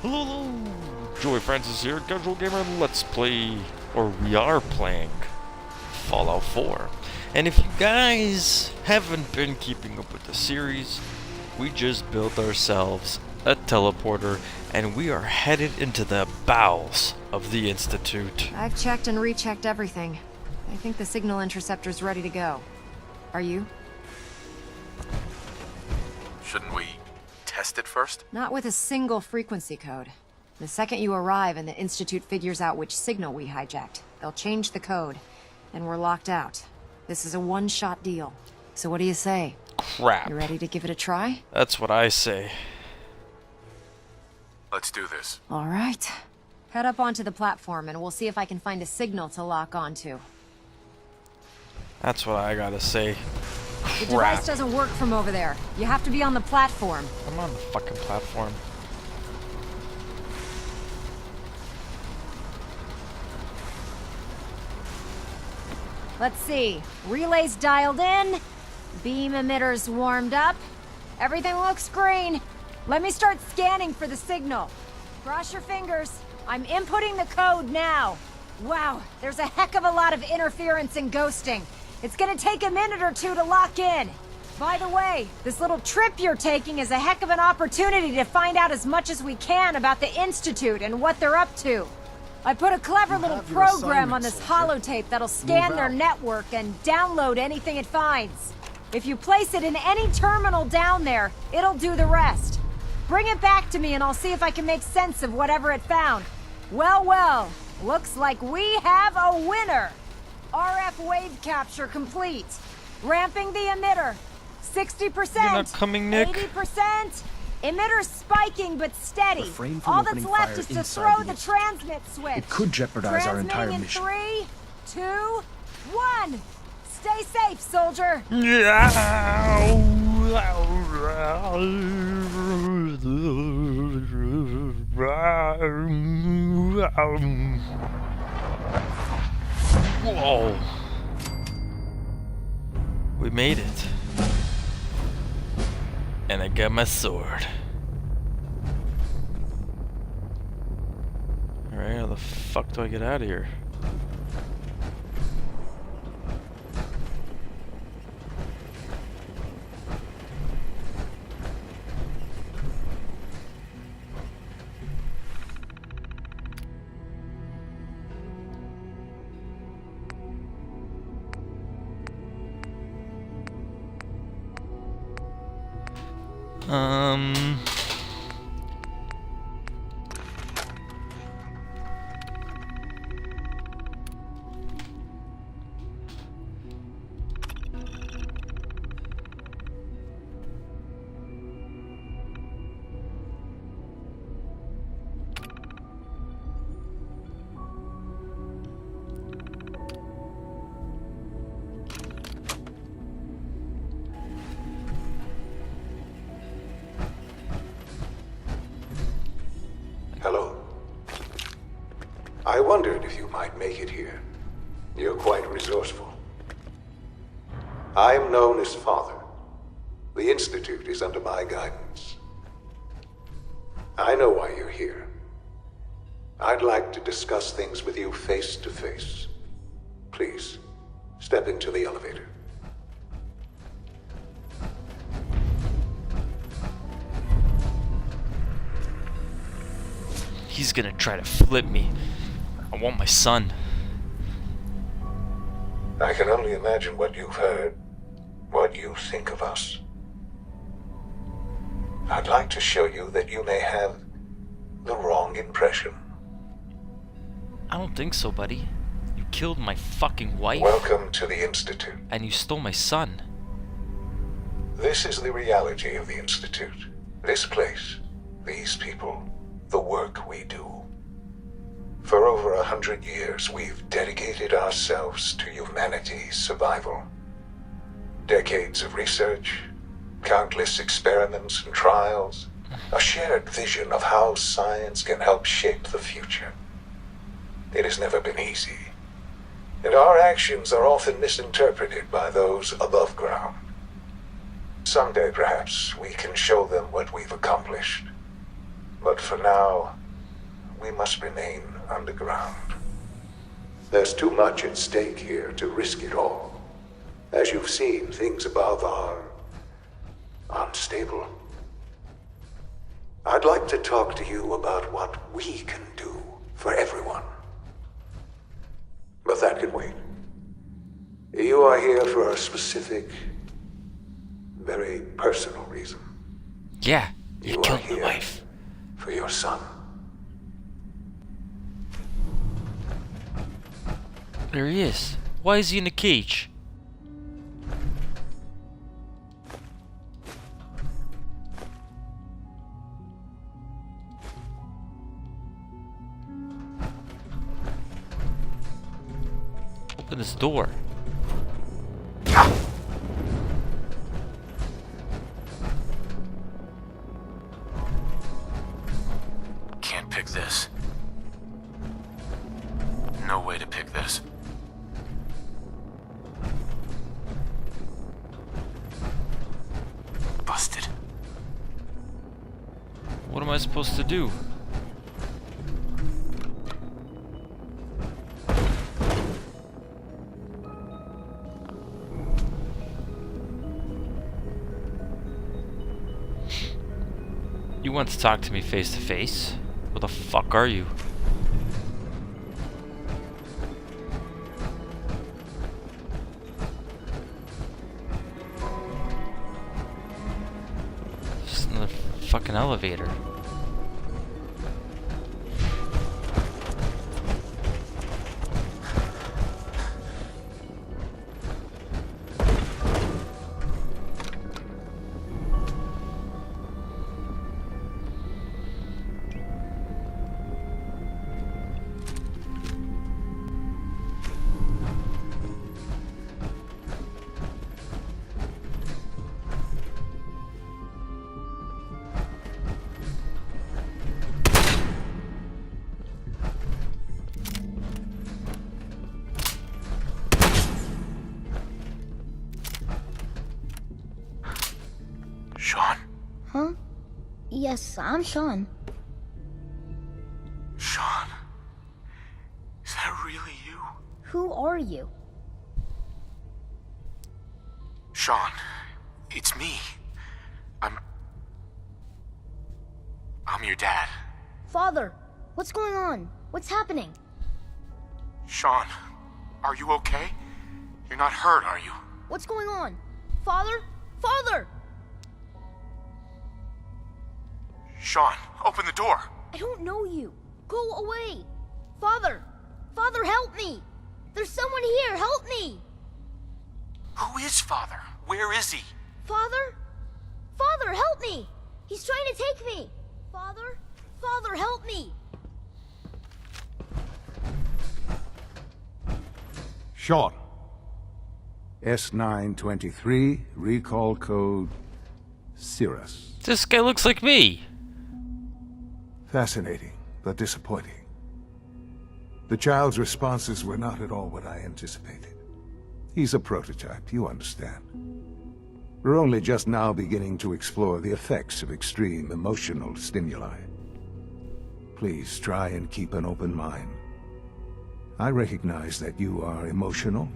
Hello, Joey Francis here, Casual Gamer. Let's play, or we are playing, Fallout 4. And if you guys haven't been keeping up with the series, we just built ourselves a teleporter and we are headed into the bowels of the Institute. I've checked and rechecked everything. I think the signal interceptor's ready to go. Are you? Shouldn't we test it first? Not with a single frequency code. The second you arrive and the Institute figures out which signal we hijacked, they'll change the code, and we're locked out. This is a one-shot deal. So what do you say? Crap. You ready to give it a try? That's what I say. Let's do this. All right. Head up onto the platform and we'll see if I can find a signal to lock onto. That's what I gotta say. The Crap. device doesn't work from over there. You have to be on the platform. I'm on the fucking platform. Let's see. Relays dialed in. Beam emitters warmed up. Everything looks green. Let me start scanning for the signal. Cross your fingers. I'm inputting the code now. Wow, there's a heck of a lot of interference and ghosting. It's gonna take a minute or two to lock in. By the way, this little trip you're taking is a heck of an opportunity to find out as much as we can about the Institute and what they're up to. I put a clever little program on this holotape that'll scan their network and download anything it finds. If you place it in any terminal down there, it'll do the rest. Bring it back to me and I'll see if I can make sense of whatever it found. Well, well, looks like we have a winner. RF wave capture complete. Ramping the emitter. 60%. You're not coming, Nick. 80%. Emitter spiking but steady. Refrain from All that's opening left fire is to inside throw the transmit switch. It could jeopardize our entire Transmitting in mission. 3, 2, 1. Stay safe, soldier. Whoa. We made it. And I got my sword. Alright, how the fuck do I get out of here? Hello. I wondered if you might make it here. You're quite resourceful. I am known as Father. The Institute is under my guidance. I know why you're here. I'd like to discuss things with you face to face. Please, step into the elevator. He's gonna try to flip me. I want my son. I can only imagine what you've heard, what you think of us. I'd like to show you that you may have the wrong impression. I don't think so, buddy. You killed my fucking wife. Welcome to the Institute. And you stole my son. This is the reality of the Institute. This place, these people, the work we do. For over 100 years, we've dedicated ourselves to humanity's survival. Decades of research, countless experiments and trials, a shared vision of how science can help shape the future. It has never been easy, and our actions are often misinterpreted by those above ground. Someday, perhaps, we can show them what we've accomplished. But for now, we must remain underground. There's too much at stake here to risk it all. As you've seen, things above are unstable. I'd like to talk to you about what we can do for everyone. But that can wait. You are here for a specific, very personal reason. Yeah, you You are killed my here wife. for your son. There he is. Why is he in a cage? Open this door. Can't pick this. No way to pick this. Busted. What am I supposed to do? You want to talk to me face to face? What the fuck are you? Just another fucking elevator. Sean? Huh? Yes, I'm Sean. Sean? Is that really you? Who are you? Sean, it's me. I'm your dad. Father, what's going on? What's happening? Sean, are you okay? You're not hurt, are you? What's going on? Father? Father! Sean, open the door. I don't know you. Go away. Father! Father, help me! There's someone here, help me! Who is Father? Where is he? Father? Father, help me! He's trying to take me! Father? Father, help me! Sean. S923, recall code Cirrus. This guy looks like me. Fascinating, but disappointing. The child's responses were not at all what I anticipated. He's a prototype, you understand. We're only just now beginning to explore the effects of extreme emotional stimuli. Please try and keep an open mind. I recognize that you are emotional,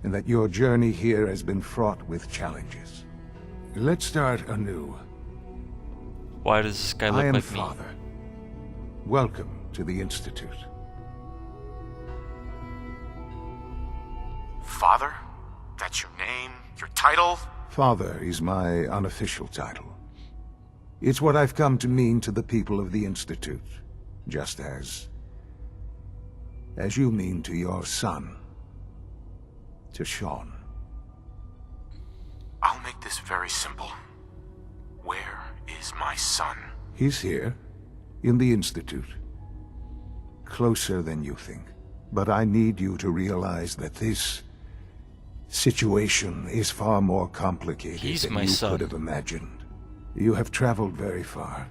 and that your journey here has been fraught with challenges. Let's start anew. Why does this guy I look am like me? Father. Welcome to the Institute. Father? That's your name? Your title? Father is my unofficial title. It's what I've come to mean to the people of the Institute, just as you mean to your son, to Sean. I'll make this very simple. Where is my son? He's here, in the Institute. Closer than you think. But I need you to realize that this situation is far more complicated He's than my you son. could have imagined. You have traveled very far,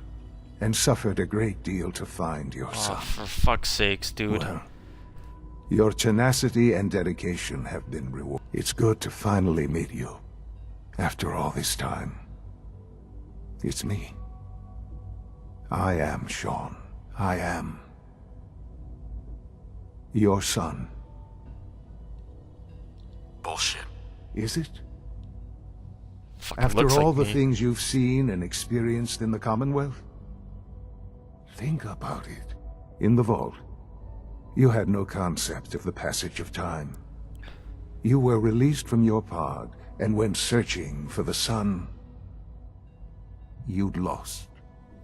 and suffered a great deal to find your Oh, son. for fuck's sakes, dude. Well, your tenacity and dedication have been rewarded. It's good to finally meet you. After all this time. It's me. I am, Sean. I am. Your son. Bullshit. Is it? Fucking After looks all like the me. things you've seen and experienced in the Commonwealth? Think about it. In the vault, you had no concept of the passage of time. You were released from your pod and went searching for the sun you'd lost.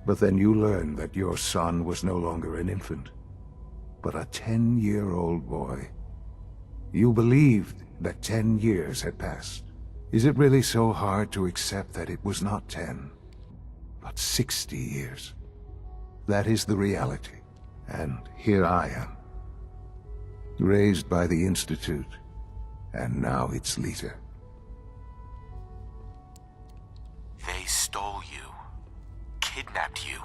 But then you learned that your son was no longer an infant, but a 10-year-old boy. You believed that 10 years had passed. Is it really so hard to accept that it was not 10, but 60 years? That is the reality. And here I am, raised by the Institute, and now its leader. They stole you. Kidnapped you.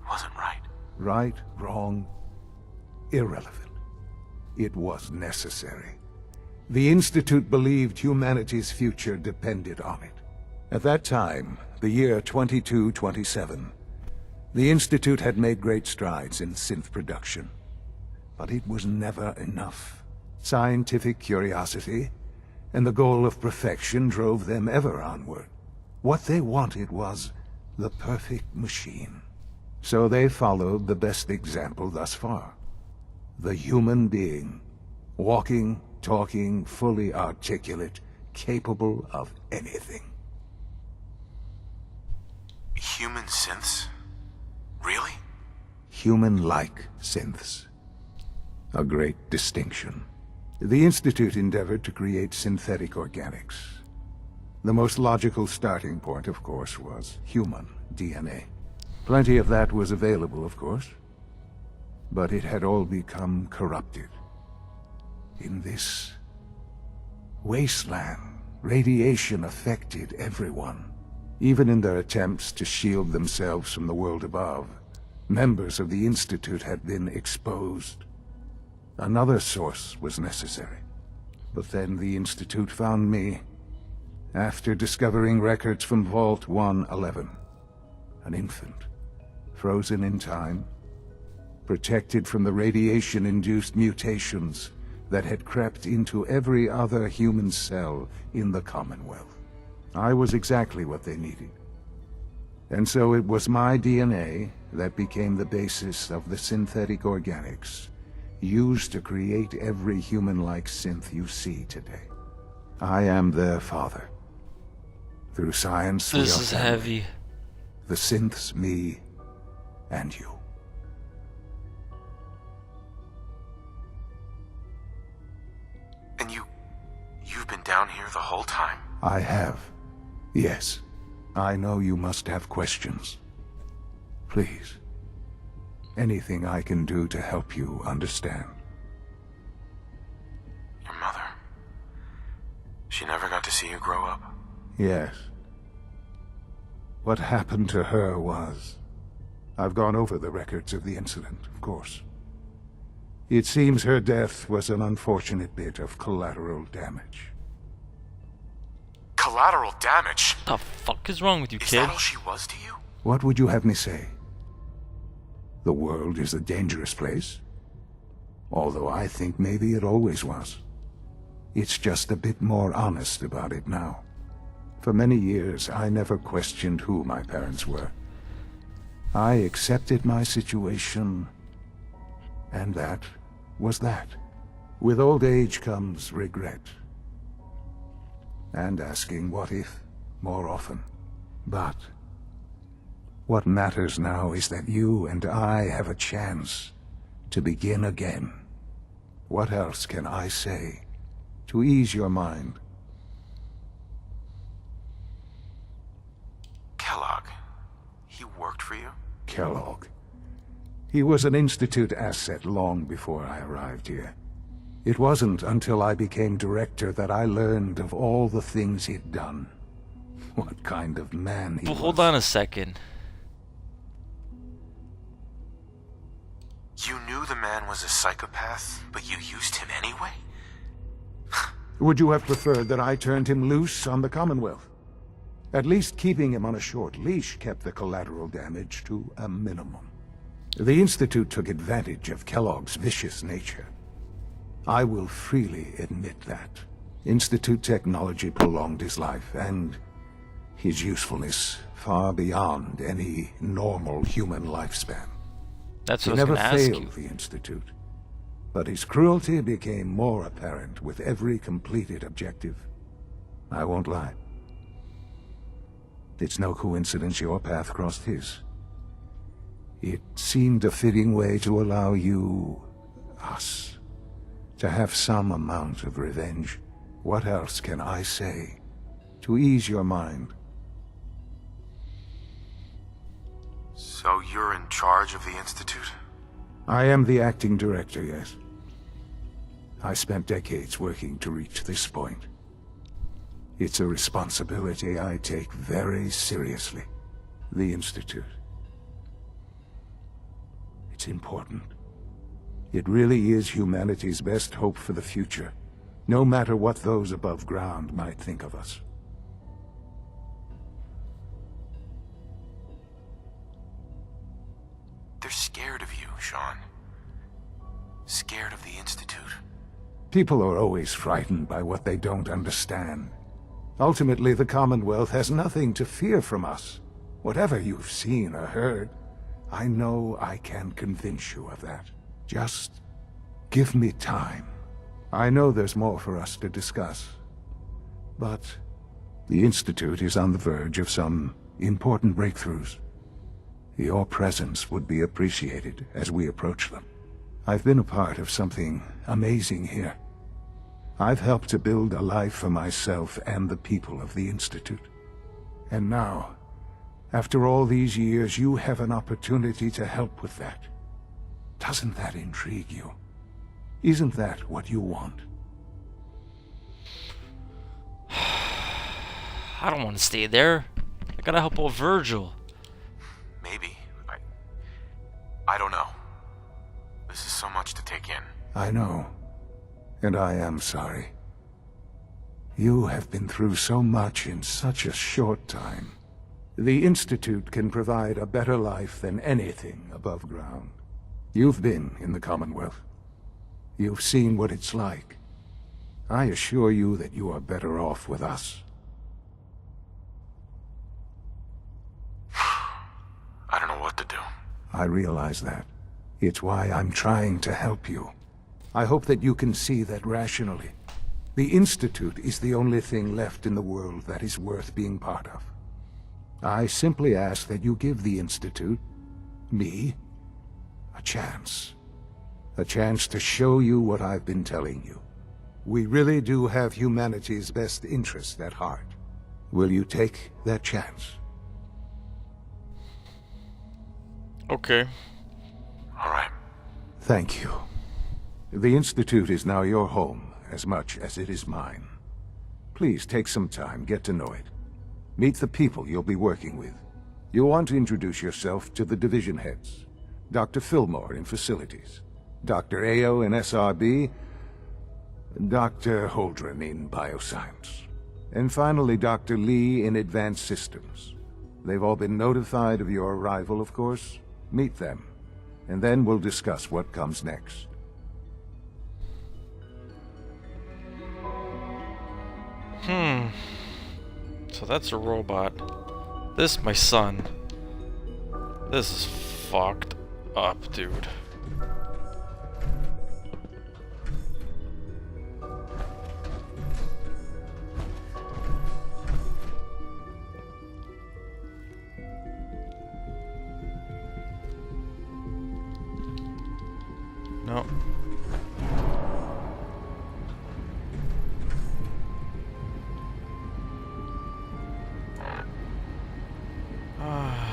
Wasn't right. Right, wrong, irrelevant. It was necessary. The Institute believed humanity's future depended on it. At that time, the year 2227, the Institute had made great strides in synth production. But it was never enough. Scientific curiosity and the goal of perfection drove them ever onward. What they wanted was the perfect machine. So they followed the best example thus far. The human being. Walking, talking, fully articulate, capable of anything. Human synths? Really? Human-like synths. A great distinction. The Institute endeavored to create synthetic organics. The most logical starting point, of course, was human DNA. Plenty of that was available, of course. But it had all become corrupted. In this wasteland, radiation affected everyone. Even in their attempts to shield themselves from the world above, members of the Institute had been exposed. Another source was necessary. But then the Institute found me, after discovering records from Vault 111. An infant, frozen in time, protected from the radiation-induced mutations that had crept into every other human cell in the Commonwealth. I was exactly what they needed. And so it was my DNA that became the basis of the synthetic organics used to create every human-like synth you see today. I am their father. Through science, we This are is family. heavy. The synths, me, and you. And you've been down here the whole time? I have. Yes. I know you must have questions. Please. Anything I can do to help you understand. Your mother. She never got to see you grow up. Yes. What happened to her was... I've gone over the records of the incident, of course. It seems her death was an unfortunate bit of collateral damage. Collateral damage? The fuck is wrong with you, Is kid? that all she was to you? What would you have me say? The world is a dangerous place? Although I think maybe it always was. It's just a bit more honest about it now. For many years, I never questioned who my parents were. I accepted my situation, and that was that. With old age comes regret. And asking what if more often. But what matters now is that you and I have a chance to begin again. What else can I say to ease your mind? Kellogg. He worked for you? Kellogg. He was an Institute asset long before I arrived here. It wasn't until I became director that I learned of all the things he'd done. What kind of man he But was. hold on a second. You knew the man was a psychopath, but you used him anyway? Would you have preferred that I turned him loose on the Commonwealth? At least keeping him on a short leash kept the collateral damage to a minimum. The Institute took advantage of Kellogg's vicious nature. I will freely admit that. Institute technology prolonged his life, and his usefulness far beyond any normal human lifespan. That's He what I was never gonna ask you. failed the Institute, but his cruelty became more apparent with every completed objective. I won't lie. It's no coincidence your path crossed his. It seemed a fitting way to allow you, us, to have some amount of revenge. What else can I say to ease your mind? So you're in charge of the Institute? I am the acting director, yes. I spent decades working to reach this point. It's a responsibility I take very seriously. The Institute. It's important. It really is humanity's best hope for the future, no matter what those above ground might think of us. They're scared of you, Sean. Scared of the Institute. People are always frightened by what they don't understand. Ultimately, the Commonwealth has nothing to fear from us. Whatever you've seen or heard, I know I can convince you of that. Just give me time. I know there's more for us to discuss. But the Institute is on the verge of some important breakthroughs. Your presence would be appreciated as we approach them. I've been a part of something amazing here. I've helped to build a life for myself and the people of the Institute. And now, after all these years, you have an opportunity to help with that. Doesn't that intrigue you? Isn't that what you want? I don't want to stay there. I gotta help out Virgil. Maybe. I don't know. This is so much to take in. I know. And I am sorry. You have been through so much in such a short time. The Institute can provide a better life than anything above ground. You've been in the Commonwealth. You've seen what it's like. I assure you that you are better off with us. I don't know what to do. I realize that. It's why I'm trying to help you. I hope that you can see that rationally. The Institute is the only thing left in the world that is worth being part of. I simply ask that you give the Institute, me, a chance. A chance to show you what I've been telling you. We really do have humanity's best interest at heart. Will you take that chance? Okay. All right. Thank you. The Institute is now your home, as much as it is mine. Please take some time, get to know it. Meet the people you'll be working with. You'll want to introduce yourself to the division heads. Dr. Fillmore in Facilities, Dr. Ayo in SRB, Dr. Holdren in Bioscience, and finally Dr. Lee in Advanced Systems. They've all been notified of your arrival, of course. Meet them, and then we'll discuss what comes next. So that's a robot. This my son. This is fucked up, dude. No.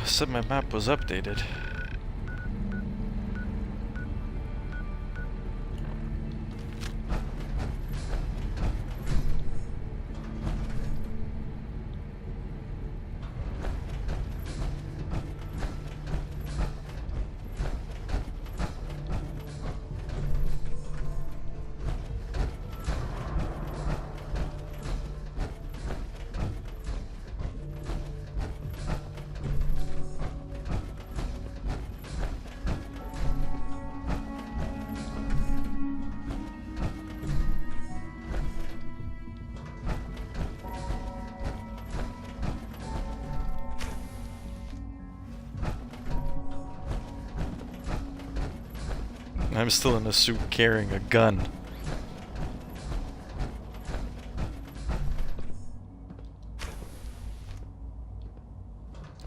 Said my map was updated. I'm still in a suit carrying a gun.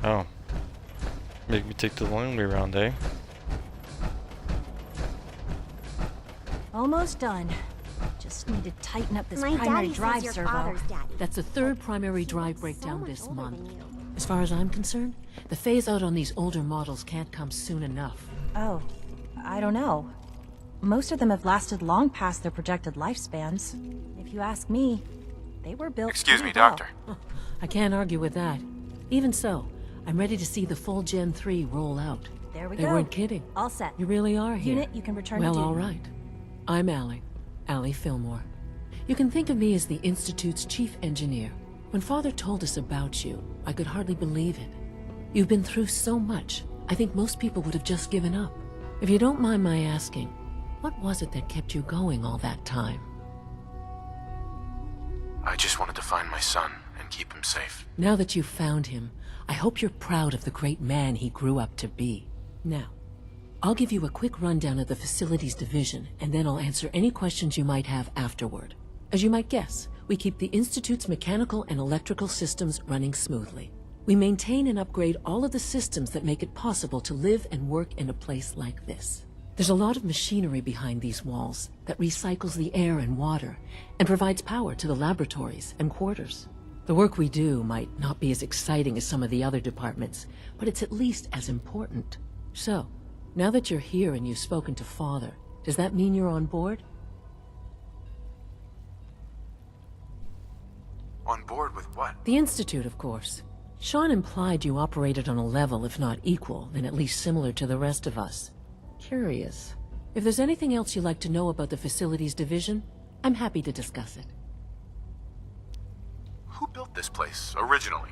Oh. Make me take the long way around, eh? Almost done. Just need to tighten up this My primary daddy drive says your servo. father's daddy. That's the third primary drive breakdown this month. As far as I'm concerned, the phase out on these older models can't come soon enough. Oh, I don't know. Most of them have lasted long past their projected lifespans. If you ask me, they were built Excuse me, pretty well. Doctor. I can't argue with that. Even so, I'm ready to see the full Gen 3 roll out. There we They go. weren't kidding. All set. You really are here. Unit, you can return Well, to duty. all right. I'm Allie Fillmore. You can think of me as the Institute's chief engineer. When Father told us about you, I could hardly believe it. You've been through so much, I think most people would have just given up. If you don't mind my asking, what was it that kept you going all that time? I just wanted to find my son and keep him safe. Now that you've found him, I hope you're proud of the great man he grew up to be. Now, I'll give you a quick rundown of the Facilities Division, and then I'll answer any questions you might have afterward. As you might guess, we keep the Institute's mechanical and electrical systems running smoothly. We maintain and upgrade all of the systems that make it possible to live and work in a place like this. There's a lot of machinery behind these walls that recycles the air and water and provides power to the laboratories and quarters. The work we do might not be as exciting as some of the other departments, but it's at least as important. So, now that you're here and you've spoken to Father, does that mean you're on board? On board with what? The Institute, of course. Sean implied you operated on a level, if not equal, then at least similar to the rest of us. Curious. If there's anything else you'd like to know about the Facilities Division, I'm happy to discuss it. Who built this place originally?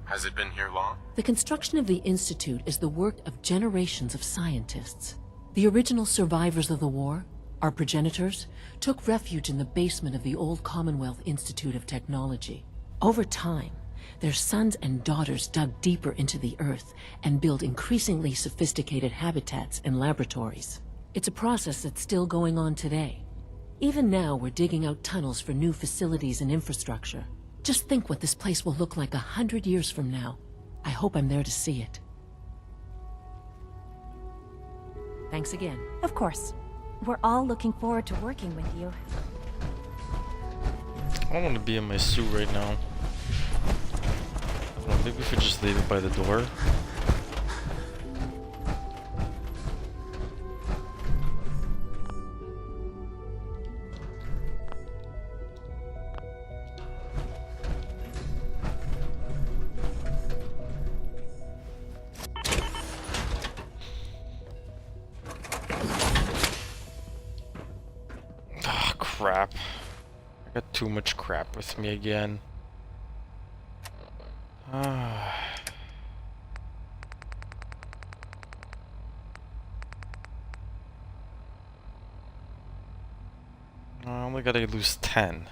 Has it been here long? The construction of the Institute is the work of generations of scientists. The original survivors of the war, our progenitors, took refuge in the basement of the old Commonwealth Institute of Technology. Over time, their sons and daughters dug deeper into the earth and built increasingly sophisticated habitats and laboratories. It's a process that's still going on today. Even now, we're digging out tunnels for new facilities and infrastructure. Just think what this place will look like 100 years from now. I hope I'm there to see it. Thanks again. Of course. We're all looking forward to working with you. I don't want to be in my suit right now. Well, maybe if we just leave it by the door. Ah, crap. I got too much crap with me again. I only gotta lose 10.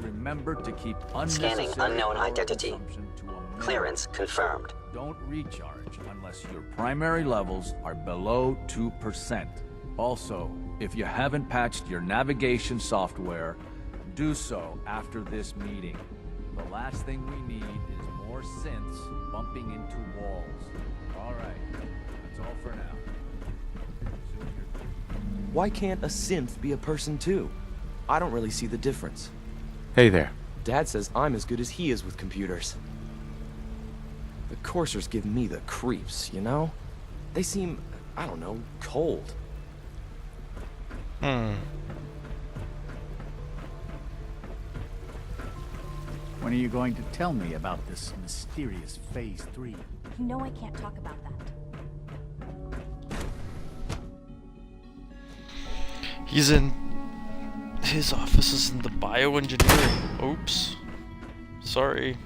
Remember to keep Scanning unknown identity. consumption to a minimum. Clearance confirmed. Don't recharge unless your primary levels are below 2%. Also, if you haven't patched your navigation software, do so after this meeting. The last thing we need is more synths bumping into walls. Alright, that's all for now. Why can't a synth be a person too? I don't really see the difference. Hey there. Dad says I'm as good as he is with computers. The coursers give me the creeps, you know? They seem, I don't know, cold. When are you going to tell me about this mysterious Phase 3? You know I can't talk about that. He's in... His office is in the bioengineering. Oops. Sorry.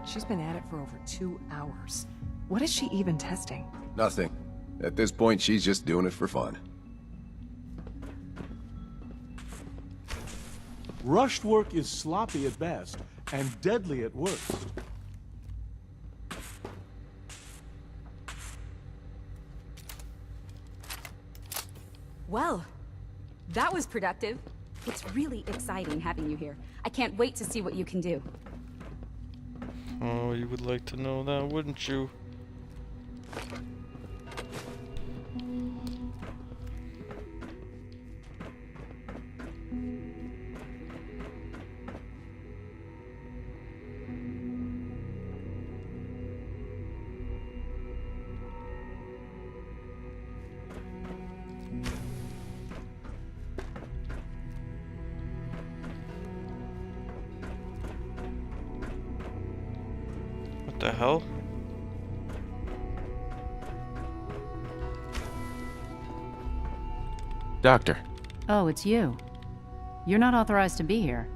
She's been at it for over 2 hours. What is she even testing? Nothing. At this point, she's just doing it for fun. Rushed work is sloppy at best and deadly at worst. Well, that was productive. It's really exciting having you here. I can't wait to see what you can do. Oh, you would like to know that, wouldn't you? What the hell? Doctor. Oh, it's you. You're not authorized to be here.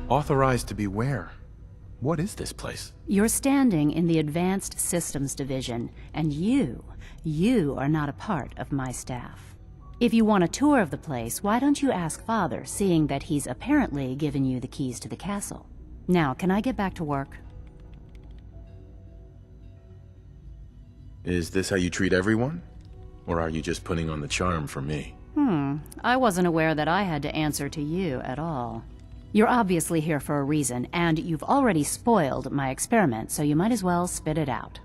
Authorized to be where? What is this place? You're standing in the Advanced Systems Division, and you are not a part of my staff. If you want a tour of the place, why don't you ask Father, seeing that he's apparently given you the keys to the castle. Now, can I get back to work? Is this how you treat everyone? Or are you just putting on the charm for me? I wasn't aware that I had to answer to you at all. You're obviously here for a reason, and you've already spoiled my experiment, so you might as well spit it out.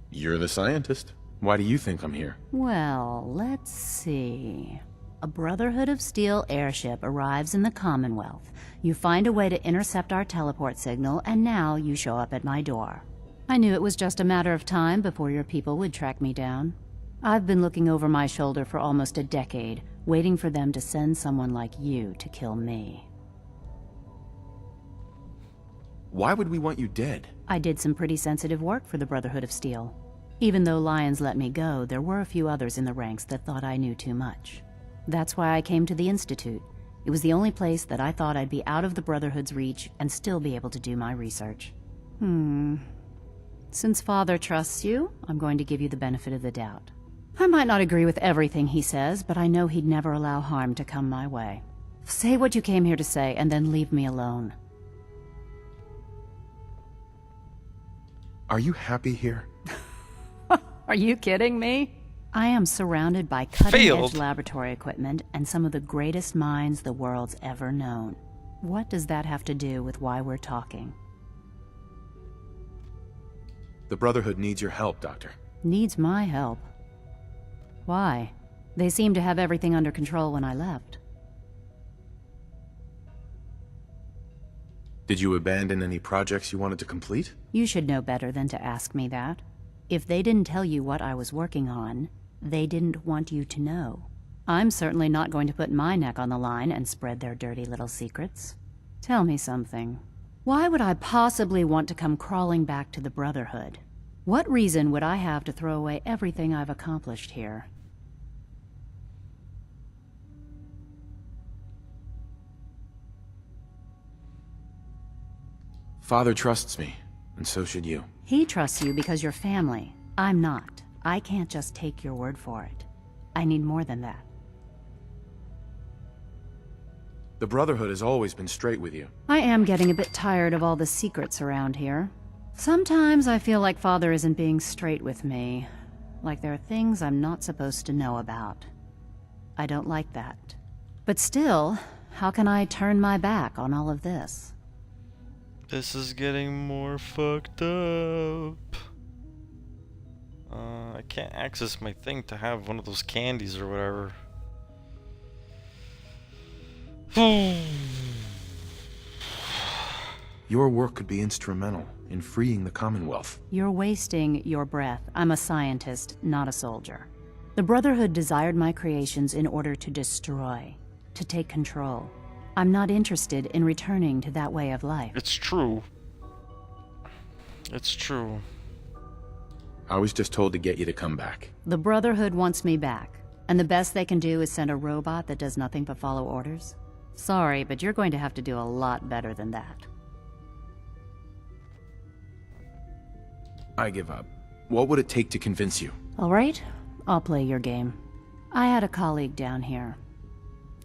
You're the scientist. Why do you think I'm here? Well, let's see. A Brotherhood of Steel airship arrives in the Commonwealth. You find a way to intercept our teleport signal, and now you show up at my door. I knew it was just a matter of time before your people would track me down. I've been looking over my shoulder for almost a decade, waiting for them to send someone like you to kill me. Why would we want you dead? I did some pretty sensitive work for the Brotherhood of Steel. Even though Lyons let me go, there were a few others in the ranks that thought I knew too much. That's why I came to the Institute. It was the only place that I thought I'd be out of the Brotherhood's reach and still be able to do my research. Since Father trusts you, I'm going to give you the benefit of the doubt. I might not agree with everything he says, but I know he'd never allow harm to come my way. Say what you came here to say, and then leave me alone. Are you happy here? Are you kidding me? I am surrounded by cutting-edge laboratory equipment and some of the greatest minds the world's ever known. What does that have to do with why we're talking? The Brotherhood needs your help, Doctor. Needs my help? Why? They seemed to have everything under control when I left. Did you abandon any projects you wanted to complete? You should know better than to ask me that. If they didn't tell you what I was working on, they didn't want you to know. I'm certainly not going to put my neck on the line and spread their dirty little secrets. Tell me something. Why would I possibly want to come crawling back to the Brotherhood? What reason would I have to throw away everything I've accomplished here? Father trusts me, and so should you. He trusts you because you're family. I'm not. I can't just take your word for it. I need more than that. The Brotherhood has always been straight with you. I am getting a bit tired of all the secrets around here. Sometimes I feel like Father isn't being straight with me. Like there are things I'm not supposed to know about. I don't like that. But still, how can I turn my back on all of this? This is getting more fucked up. I can't access my thing to have one of those candies or whatever. Your work could be instrumental in freeing the Commonwealth. You're wasting your breath. I'm a scientist, not a soldier. The Brotherhood desired my creations in order to destroy, to take control. I'm not interested in returning to that way of life. It's true. It's true. I was just told to get you to come back. The Brotherhood wants me back, and the best they can do is send a robot that does nothing but follow orders. Sorry, but you're going to have to do a lot better than that. I give up. What would it take to convince you? All right, I'll play your game. I had a colleague down here,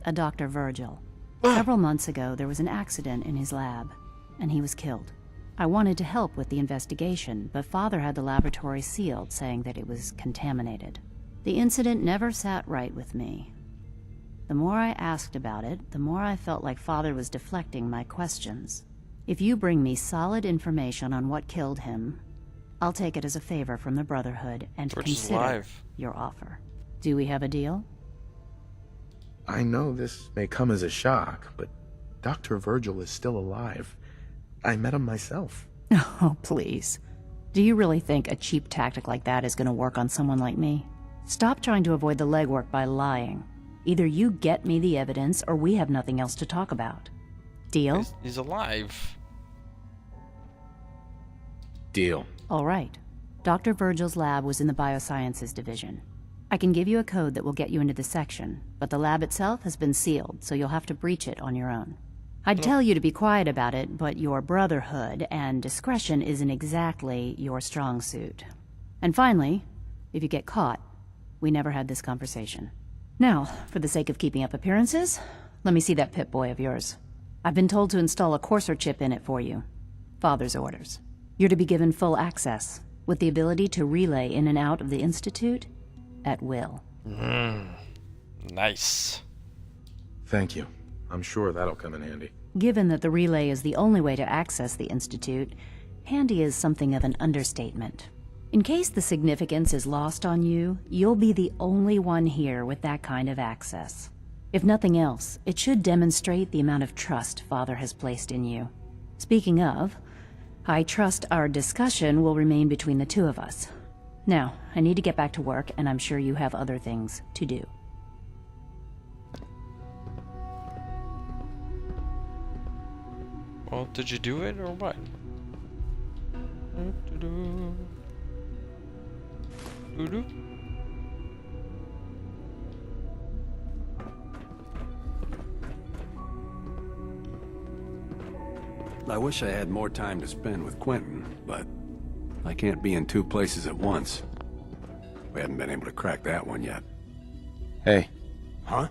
a Dr. Virgil. Several months ago, there was an accident in his lab, and he was killed. I wanted to help with the investigation, but Father had the laboratory sealed, saying that it was contaminated. The incident never sat right with me. The more I asked about it, the more I felt like Father was deflecting my questions. If you bring me solid information on what killed him, I'll take it as a favor from the Brotherhood and consider your offer. Do we have a deal? I know this may come as a shock, but Dr. Virgil is still alive. I met him myself. Oh, please. Do you really think a cheap tactic like that is going to work on someone like me? Stop trying to avoid the legwork by lying. Either you get me the evidence, or we have nothing else to talk about. Deal? He's alive. Deal. All right. Dr. Virgil's lab was in the Biosciences Division. I can give you a code that will get you into the section, but the lab itself has been sealed, so you'll have to breach it on your own. I'd tell you to be quiet about it, but your Brotherhood and discretion isn't exactly your strong suit. And finally, if you get caught, we never had this conversation. Now, for the sake of keeping up appearances, let me see that Pip-Boy of yours. I've been told to install a Courser chip in it for you. Father's orders. You're to be given full access, with the ability to relay in and out of the Institute at will. Nice. Thank you. I'm sure that'll come in handy. Given that the relay is the only way to access the Institute, handy is something of an understatement. In case the significance is lost on you, you'll be the only one here with that kind of access. If nothing else, it should demonstrate the amount of trust Father has placed in you. Speaking of, I trust our discussion will remain between the two of us. Now, I need to get back to work, and I'm sure you have other things to do. Well, did you do it or what? I wish I had more time to spend with Quentin, but I can't be in two places at once. We haven't been able to crack that one yet. Hey. Huh?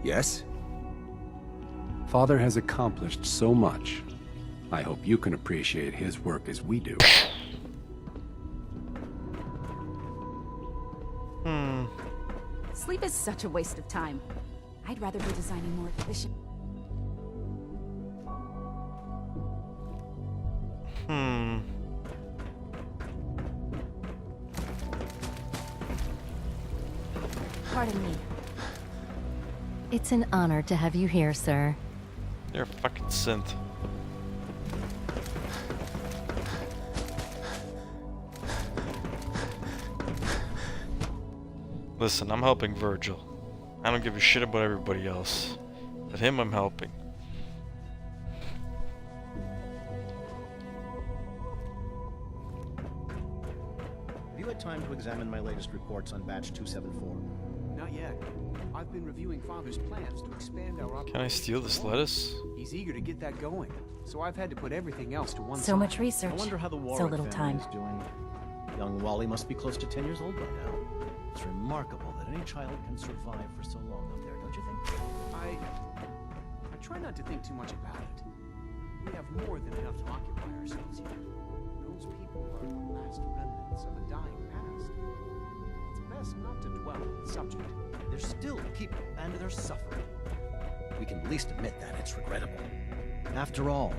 Yes? Father has accomplished so much. I hope you can appreciate his work as we do. Sleep is such a waste of time. I'd rather be designing more efficient. Pardon me. It's an honor to have you here, sir. You're a fucking synth. Listen, I'm helping Virgil. I don't give a shit about everybody else. But him, I'm helping. Have you had time to examine my latest reports on Batch 274? Not yet. I've been reviewing Father's plans to expand our operation. Can I steal this lettuce? He's eager to get that going, so I've had to put everything else to one side. So much research. I wonder how the so Warwick little family time. is doing. Young Wally must be close to 10 years old by now. It's remarkable that any child can survive for so long up there, don't you think? try not to think too much about it. We have more than enough to occupy ourselves here. Those people are the last remnants of a dying past. It's best not to dwell on the subject. They're still people, and they're suffering. We can at least admit that it's regrettable. After all,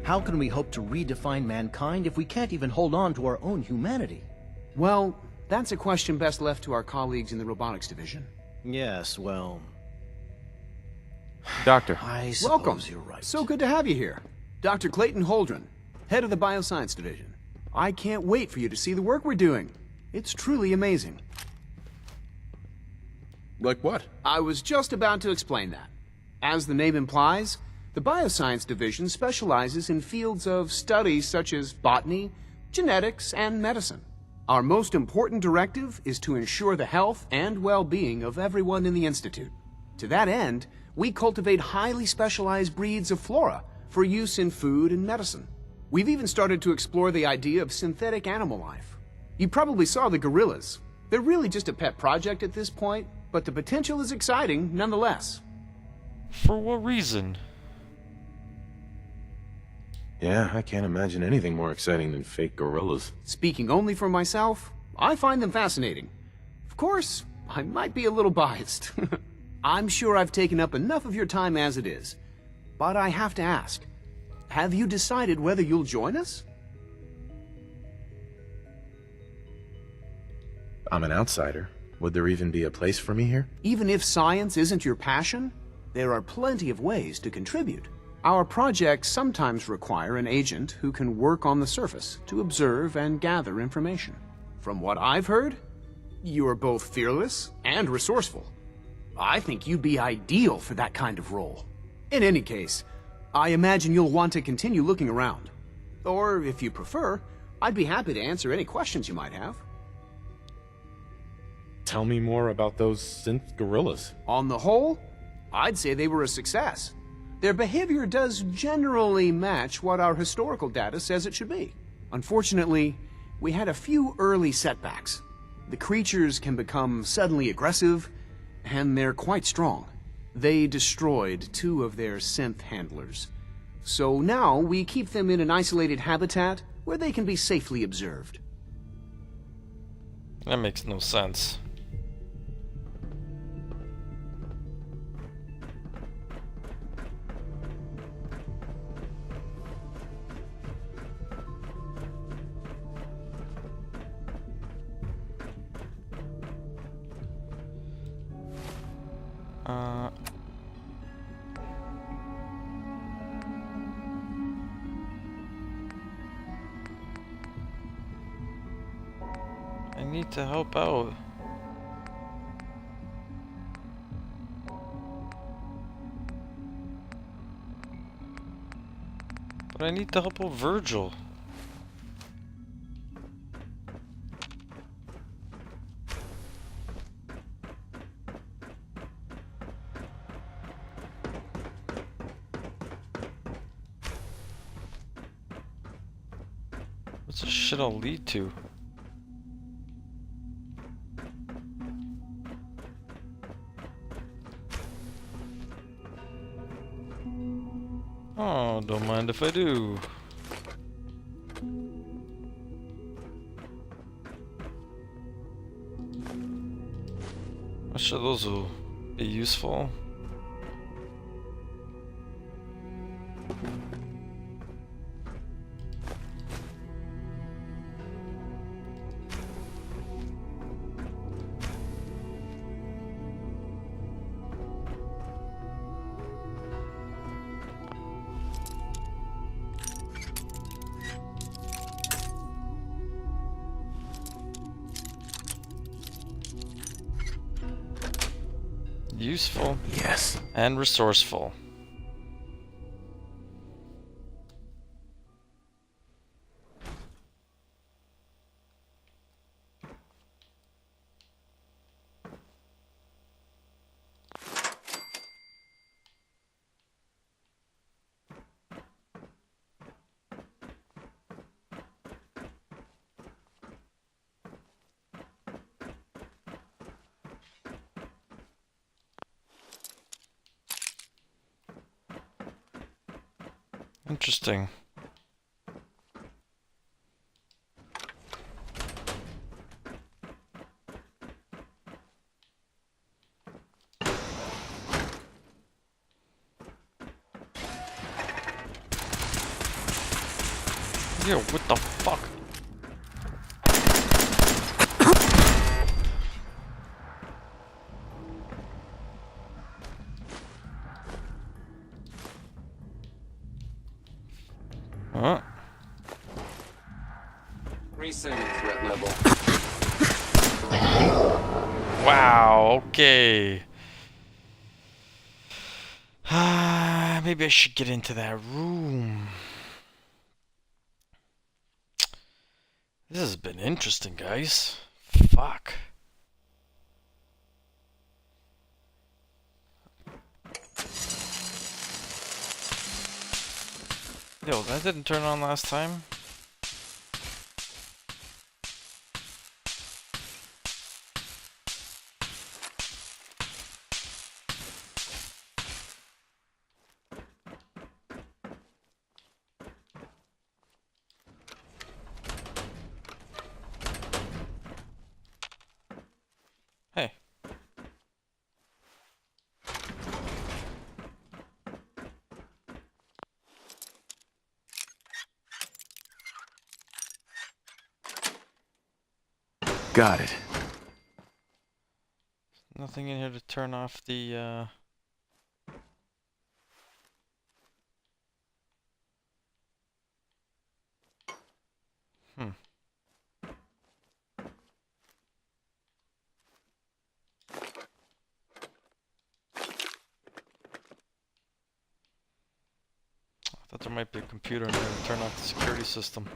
how can we hope to redefine mankind if we can't even hold on to our own humanity? Well, that's a question best left to our colleagues in the robotics division. Yes, well... Doctor. I suppose Welcome. you're right. So good to have you here. Dr. Clayton Holdren, head of the Bioscience Division. I can't wait for you to see the work we're doing. It's truly amazing. Like what? I was just about to explain that. As the name implies, the Bioscience Division specializes in fields of study such as botany, genetics, and medicine. Our most important directive is to ensure the health and well-being of everyone in the Institute. To that end, we cultivate highly specialized breeds of flora for use in food and medicine. We've even started to explore the idea of synthetic animal life. You probably saw the gorillas. They're really just a pet project at this point, but the potential is exciting nonetheless. For what reason? Yeah, I can't imagine anything more exciting than fake gorillas. Speaking only for myself, I find them fascinating. Of course, I might be a little biased. I'm sure I've taken up enough of your time as it is. But I have to ask, have you decided whether you'll join us? I'm an outsider. Would there even be a place for me here? Even if science isn't your passion, there are plenty of ways to contribute. Our projects sometimes require an agent who can work on the surface to observe and gather information. From what I've heard, you are both fearless and resourceful. I think you'd be ideal for that kind of role. In any case, I imagine you'll want to continue looking around. Or, if you prefer, I'd be happy to answer any questions you might have. Tell me more about those synth gorillas. On the whole, I'd say they were a success. Their behavior does generally match what our historical data says it should be. Unfortunately, we had a few early setbacks. The creatures can become suddenly aggressive, and they're quite strong. They destroyed 2 of their synth handlers. So now we keep them in an isolated habitat where they can be safely observed. That makes no sense. I need to help out. But I need to help out Virgil. What's this shit all lead to? Oh, don't mind if I do. I'm sure those will be useful. Useful. Yes. And resourceful. Interesting. Yo, what the fuck? Huh? Resending threat level. Wow, okay. Maybe I should get into that room. This has been interesting, guys. Fuck. Yo, that didn't turn on last time. Hey. Got it. Nothing in here to turn off the, Hmm. I thought there might be a computer in there to turn off the security system.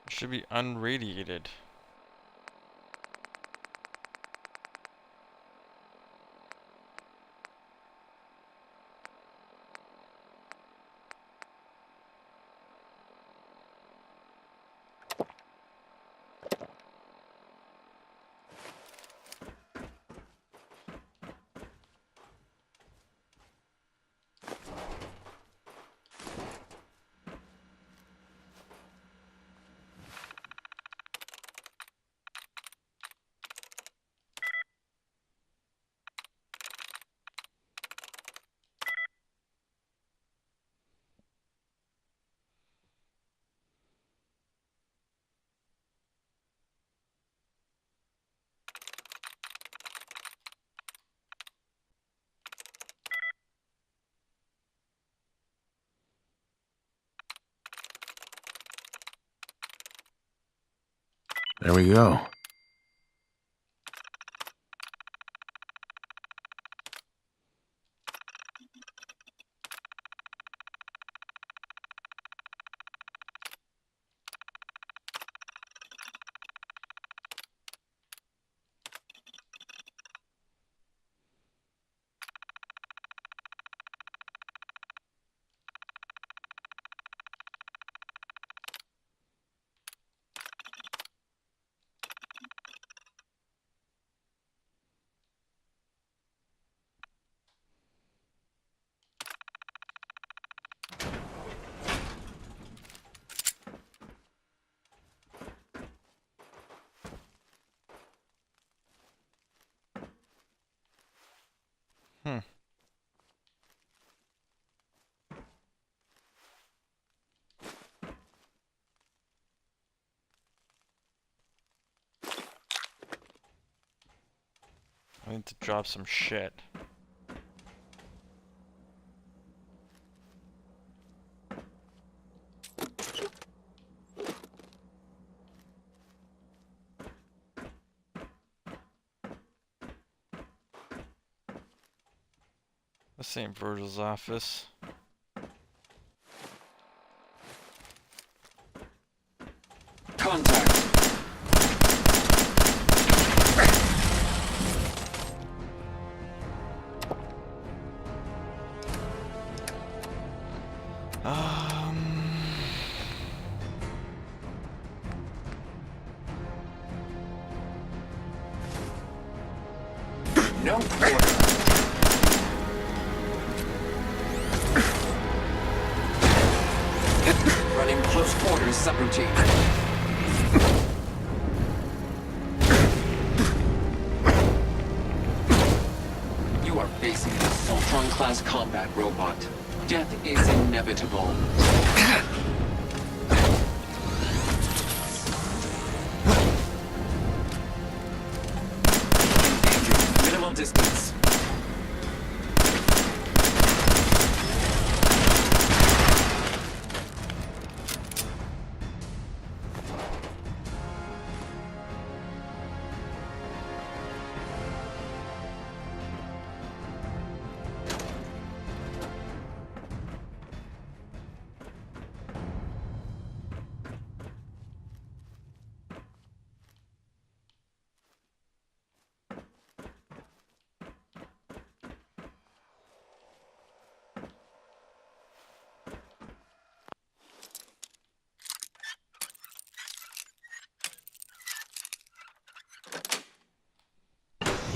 Should be unradiated. There we go. Hmm. I need to drop some shit. This ain't Virgil's office. Contact. No order. Running close quarters subroutine. You are facing a Soltron-class combat robot. Death is inevitable. Engaging. Minimal distance.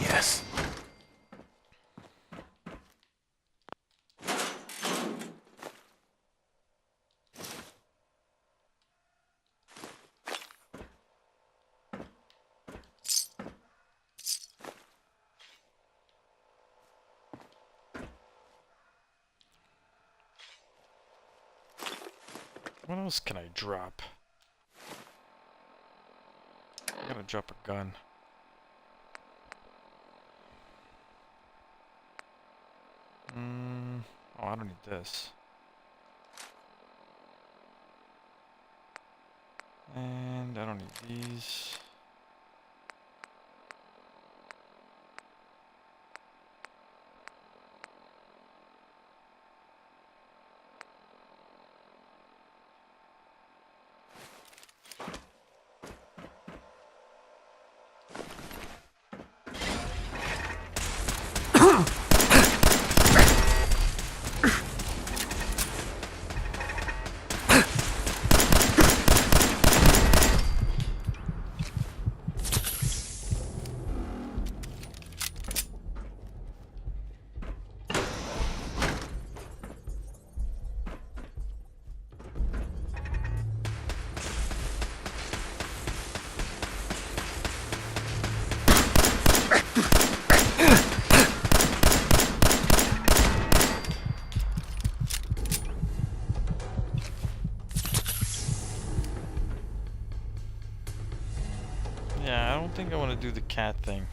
Yes. What else can I drop? I gotta drop a gun. Oh, I don't need this. And I don't need these. Yeah, I don't think I want to do the cat thing.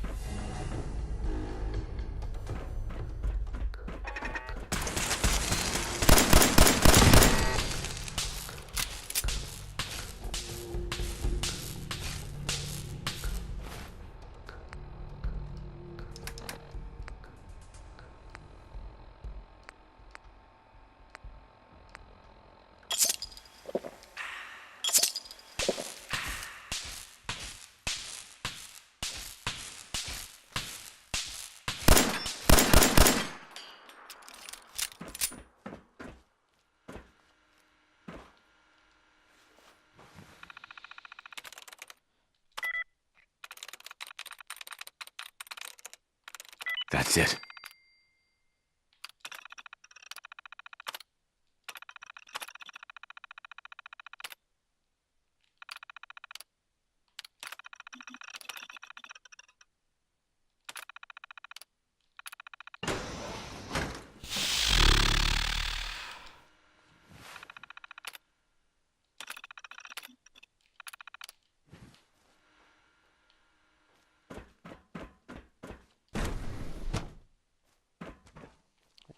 That's it.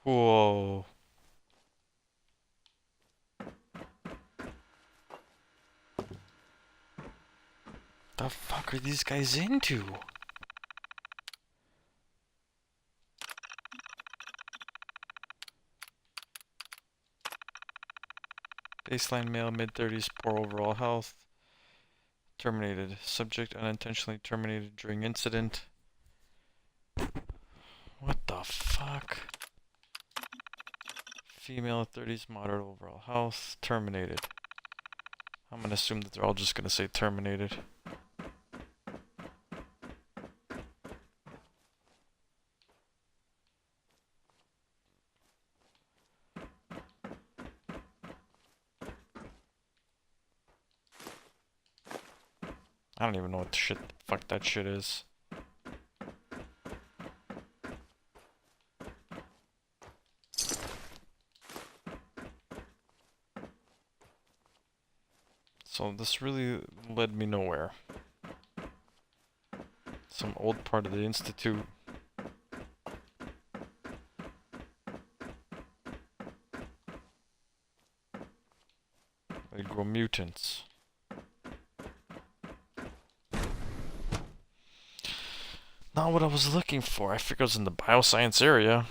Whoa. The fuck are these guys into? Baseline male, mid-30s, poor overall health. Terminated. Subject unintentionally terminated during incident. What the fuck? Female, 30s, moderate overall health. Terminated. I'm gonna assume that they're all just gonna say terminated. I don't even know what the fuck that shit is. So this really led me nowhere. Some old part of the Institute. They grow mutants. Not what I was looking for. I figured it was in the bioscience area.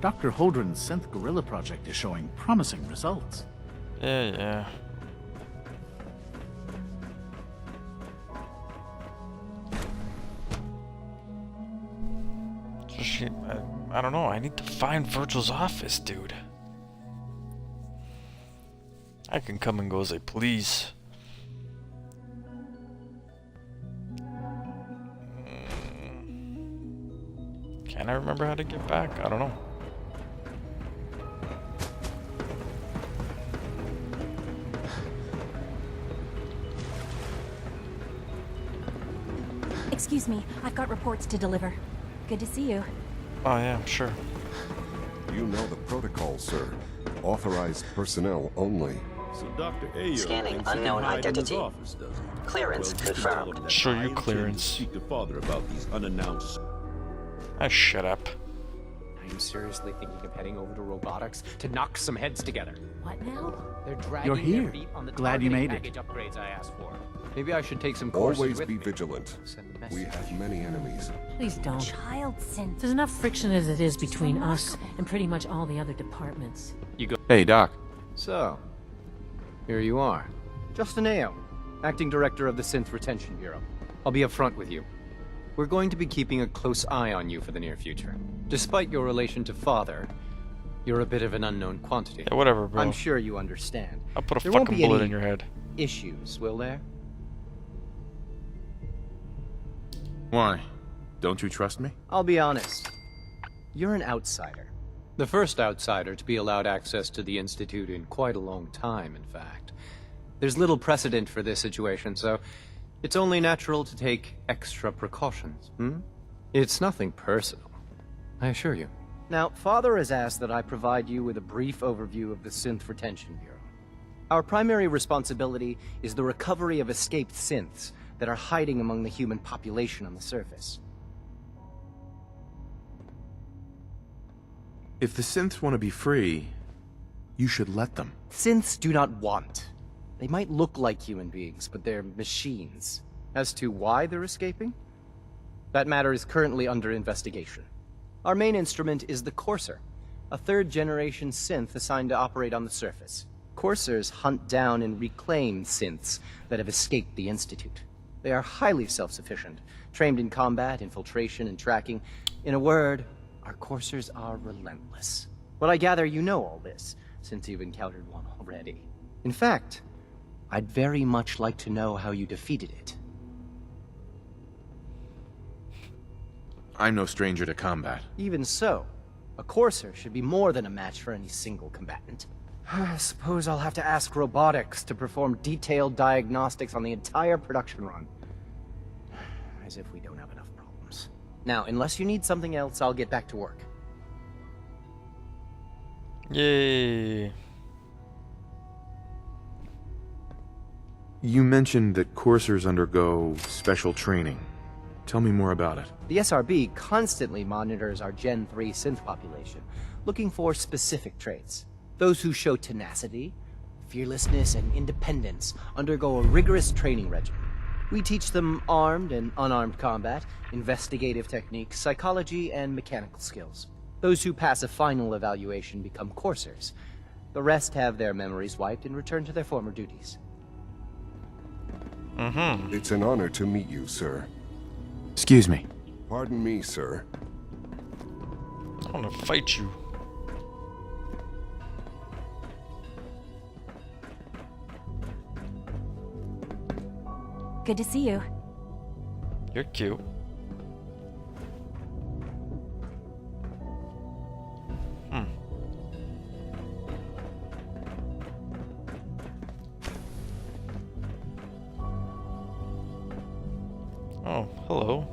Dr. Holdren's synth gorilla project is showing promising results. Yeah. So I don't know. I need to find Virgil's office, dude. I can come and go as I please. Can I remember how to get back? I don't know. Excuse me, I've got reports to deliver. Good to see you. Oh yeah, sure. You know the protocol, sir. Authorized personnel only. So Dr. Ayo Scanning unknown identity. Clearance confirmed. Show you clearance. Speak to father about these unannounced. Shut up. Are you seriously thinking of heading over to robotics to knock some heads together? What now? They're dragging You're here. their feet on the Glad you made package upgrades I asked for. Maybe I should take some courses Always with be me. vigilant. We have many enemies. Please don't. Child synth. There's enough friction as it is between us and pretty much all the other departments. You go. Hey, Doc. So, here you are. Justin Ayo, Acting Director of the Synth Retention Bureau. I'll be upfront with you. We're going to be keeping a close eye on you for the near future. Despite your relation to Father, you're a bit of an unknown quantity. Yeah, whatever, bro. I'm sure you understand. I'll put a There won't fucking be bullet any in your head. Issues, will there? Why? Don't you trust me? I'll be honest. You're an outsider. The first outsider to be allowed access to the Institute in quite a long time, in fact. There's little precedent for this situation, so it's only natural to take extra precautions, It's nothing personal, I assure you. Now, Father has asked that I provide you with a brief overview of the Synth Retention Bureau. Our primary responsibility is the recovery of escaped synths that are hiding among the human population on the surface. If the synths want to be free, you should let them. Synths do not want. They might look like human beings, but they're machines. As to why they're escaping? That matter is currently under investigation. Our main instrument is the Courser, a third-generation synth assigned to operate on the surface. Coursers hunt down and reclaim synths that have escaped the Institute. They are highly self-sufficient, trained in combat, infiltration, and tracking. In a word, our Coursers are relentless. But I gather you know all this, since you've encountered one already. In fact, I'd very much like to know how you defeated it. I'm no stranger to combat. Even so, a Courser should be more than a match for any single combatant. I suppose I'll have to ask robotics to perform detailed diagnostics on the entire production run. As if we don't have enough problems. Now, unless you need something else, I'll get back to work. Yay. You mentioned that coursers undergo special training. Tell me more about it. The SRB constantly monitors our Gen 3 synth population, looking for specific traits. Those who show tenacity, fearlessness, and independence undergo a rigorous training regimen. We teach them armed and unarmed combat, investigative techniques, psychology, and mechanical skills. Those who pass a final evaluation become coursers. The rest have their memories wiped and return to their former duties. It's an honor to meet you, sir. Excuse me. Pardon me, sir. I want to fight you. Good to see you. You're cute. Oh, hello.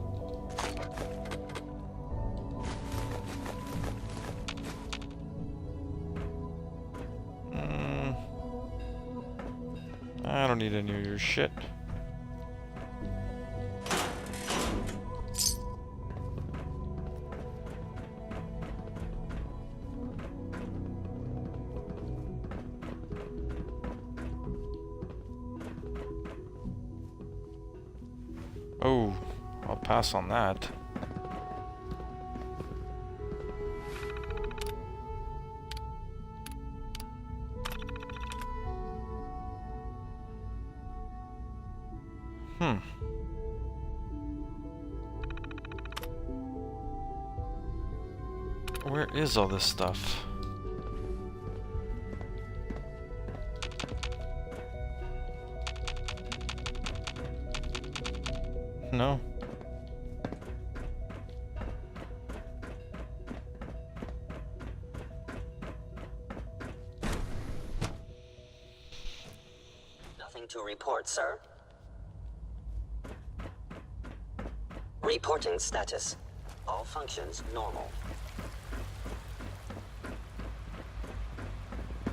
I don't need any of your shit. Oh, I'll pass on that. Where is all this stuff? No. Nothing to report, sir. Reporting status. All functions normal.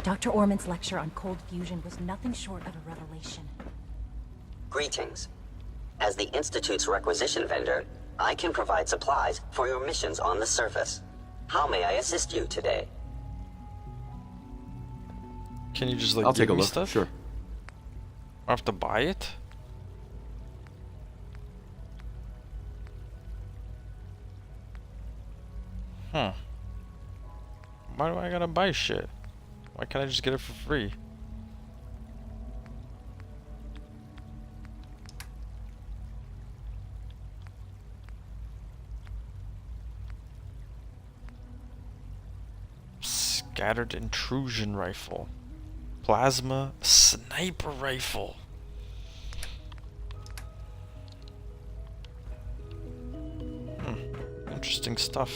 Dr. Orman's lecture on cold fusion was nothing short of a revelation. Greetings. As the Institute's requisition vendor, I can provide supplies for your missions on the surface. How may I assist you today? Can you just like I'll take a give me look. stuff? Sure. I have to buy it? Huh. Why do I gotta buy shit? Why can't I just get it for free? Scattered intrusion rifle. Plasma sniper rifle. Interesting stuff.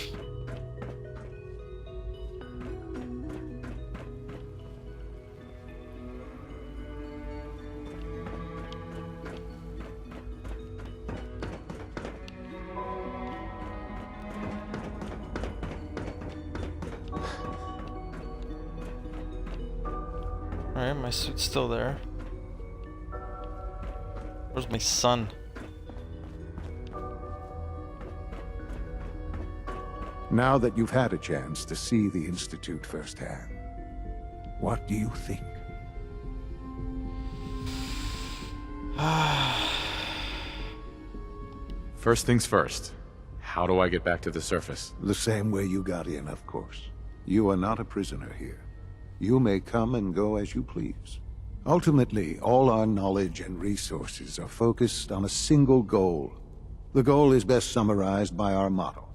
Alright, my suit's still there. Where's my son? Now that you've had a chance to see the Institute firsthand, what do you think? First things first. How do I get back to the surface? The same way you got in, of course. You are not a prisoner here. You may come and go as you please. Ultimately, all our knowledge and resources are focused on a single goal. The goal is best summarized by our motto: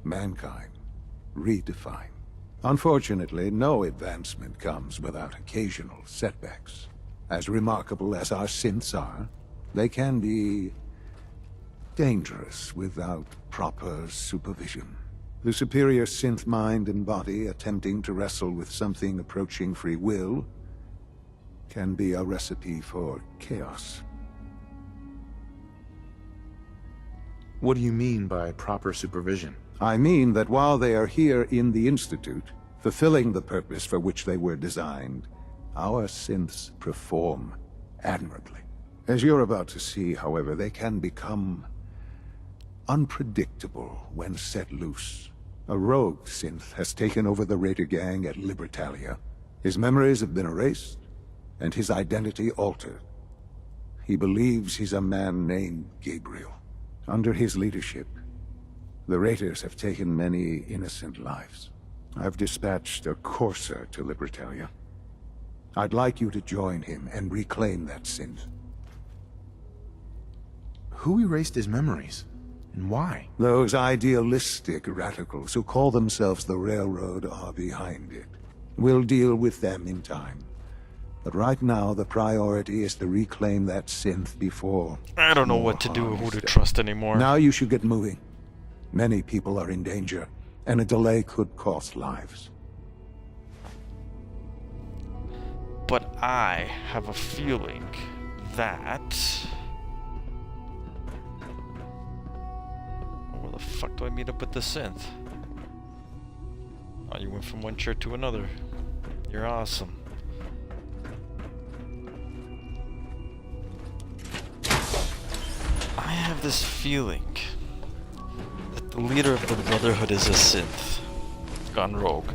mankind, redefined. Unfortunately, no advancement comes without occasional setbacks. As remarkable as our synths are, they can be dangerous without proper supervision. The superior synth mind and body attempting to wrestle with something approaching free will can be a recipe for chaos. What do you mean by proper supervision? I mean that while they are here in the Institute, fulfilling the purpose for which they were designed, our synths perform admirably. As you're about to see, however, they can become unpredictable when set loose. A rogue synth has taken over the Raider gang at Libertalia. His memories have been erased, and his identity altered. He believes he's a man named Gabriel. Under his leadership, the Raiders have taken many innocent lives. I've dispatched a courser to Libertalia. I'd like you to join him and reclaim that synth. Who erased his memories? And why? Those idealistic radicals who call themselves the Railroad are behind it. We'll deal with them in time. But right now, the priority is to reclaim that synth before... I don't know what to do or who to trust anymore. Now you should get moving. Many people are in danger, and a delay could cost lives. But I have a feeling that... Where the fuck do I meet up with the synth? Oh, you went from one chair to another. You're awesome. I have this feeling that the leader of the Brotherhood is a synth. Gone rogue.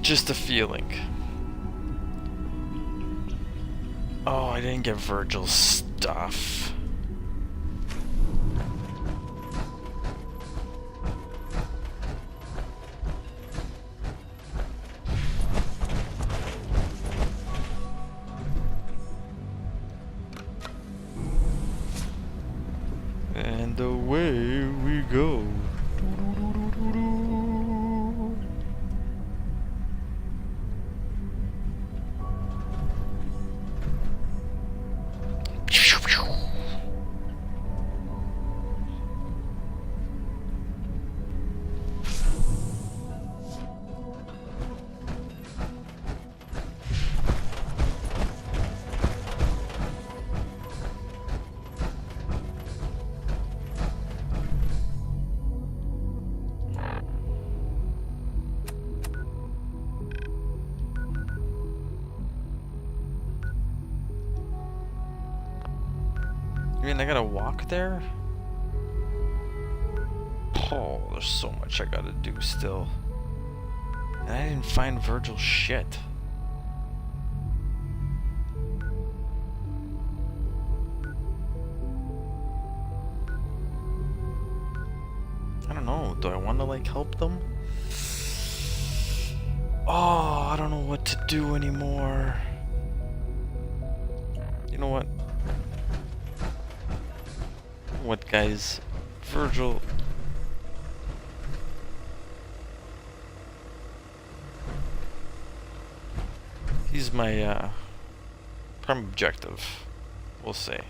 Just a feeling. Oh, I didn't get Virgil's stuff. And away we go. I mean, I gotta walk there? Oh, there's so much I gotta do still. And I didn't find Virgil's shit. I don't know, do I want to, like, help them? Oh, I don't know what to do anymore. You know what? What, guys? Virgil. He's my prime objective. We'll say.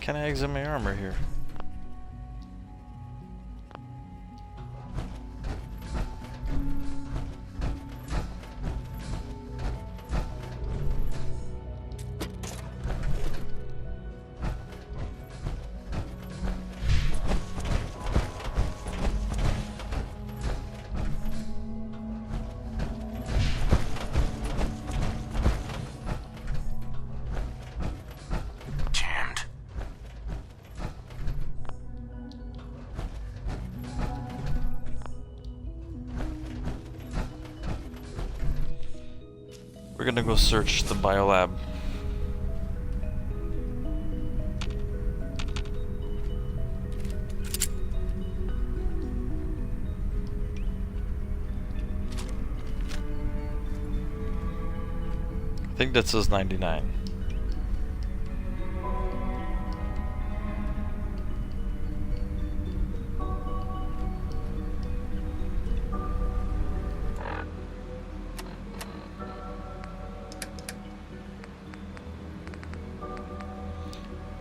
Can I exit my armor here? We're gonna go search the biolab. I think that says 99.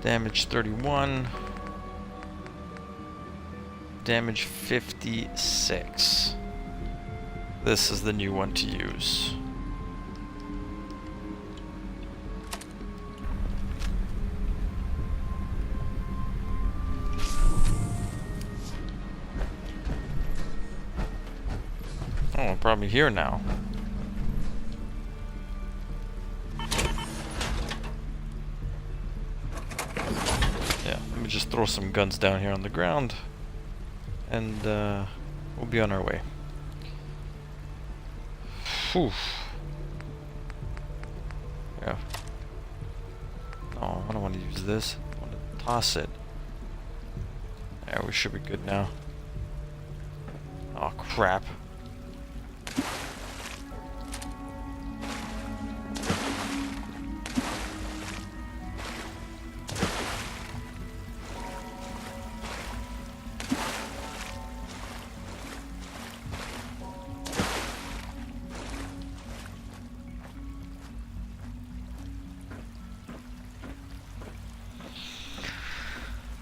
Damage 31. Damage 56. This is the new one to use. Oh, I'm probably here now. Yeah, let me just throw some guns down here on the ground, and we'll be on our way. Whew. Yeah. No, I don't want to use this. I want to toss it. Yeah, we should be good now. Oh, crap.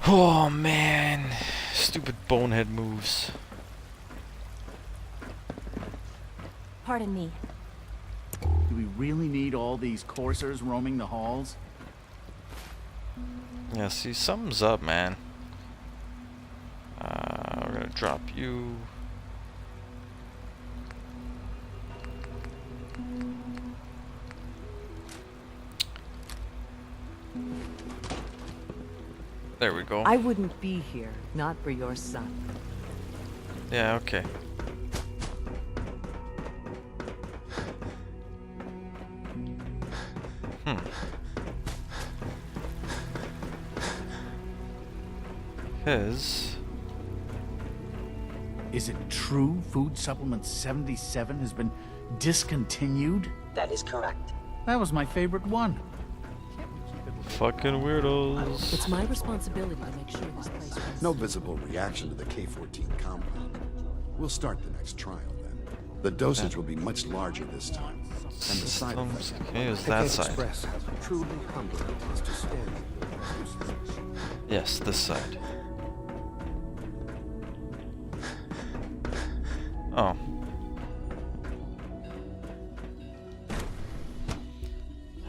Oh man, stupid bonehead moves. Pardon me. Do we really need all these coursers roaming the halls? Yeah, see, something's up, man. We're gonna drop you. There we go. I wouldn't be here, not for your son. Yeah, okay. Is it true food supplement 77 has been discontinued? That is correct. That was my favorite one. Fucking weirdos. It's my responsibility to make sure this place runs. No visible reaction to the K-14 compound. We'll start the next trial then. The dosage will be much larger this time. And the side effects. Okay, is that side? Express how truly humbling it is to stand. Yes, this side. Oh.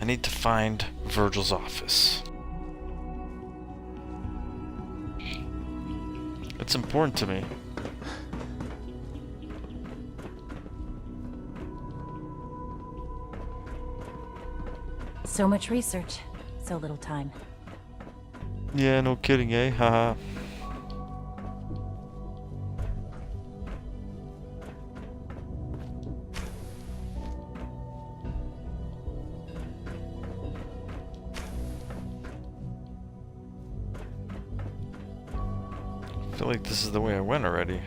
I need to find Virgil's office. It's important to me. So much research, so little time. Yeah, no kidding, eh? Haha. I feel like this is the way I went already.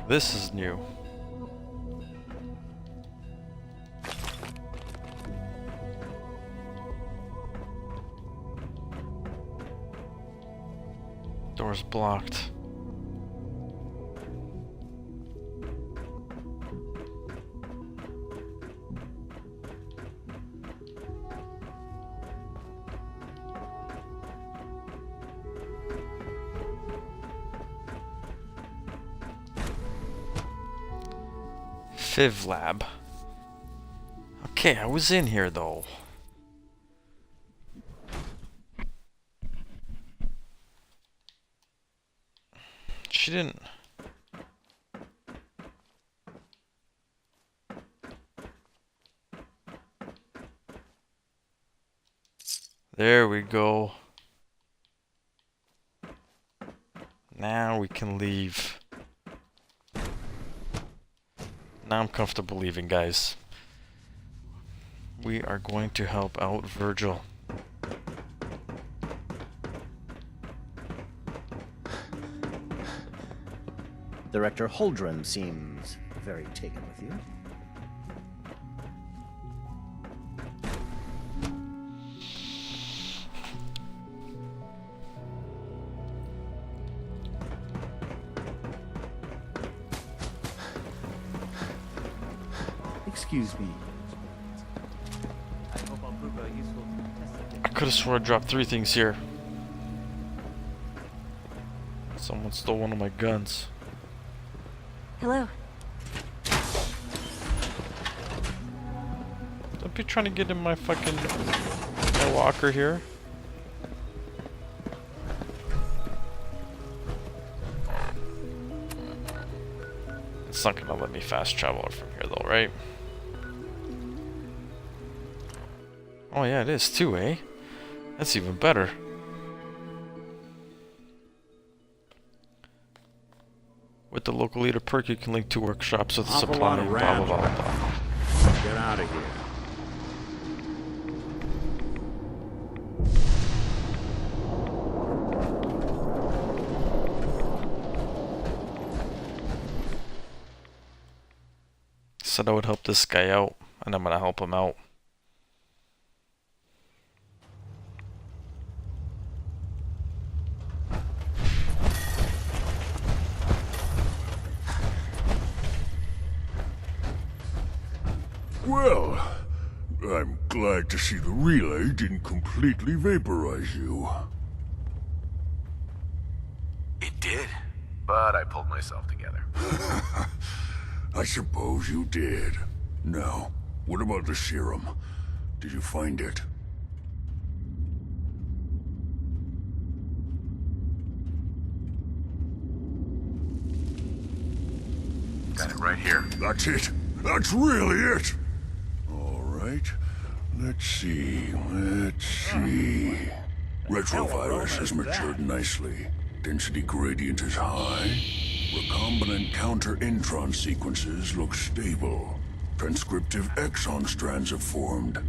This is new. Door's blocked. Fiv lab. Okay, I was in here though. She didn't. There we go. Now we can leave. Now I'm comfortable leaving, guys. We are going to help out Virgil. Director Holdren seems very taken with you. Excuse me. I could have sworn I dropped 3 things here. Someone stole one of my guns. Hello. Don't be trying to get in my fucking my locker here. It's not gonna let me fast travel from here though, right? Oh yeah, it is too, eh? That's even better. With the local leader perk, you can link 2 workshops with a Awful supply lot of and blah blah blah rats. blah. Get out of here. Said I would help this guy out, and I'm gonna help him out. Well, I'm glad to see the relay didn't completely vaporize you. It did, but I pulled myself together. I suppose you did. Now, what about the serum? Did you find it? Got it right here. That's it. That's really it. All right. Let's see. Retrovirus has matured nicely. Density gradient is high. Recombinant counter-intron sequences look stable. Transcriptive exon strands have formed.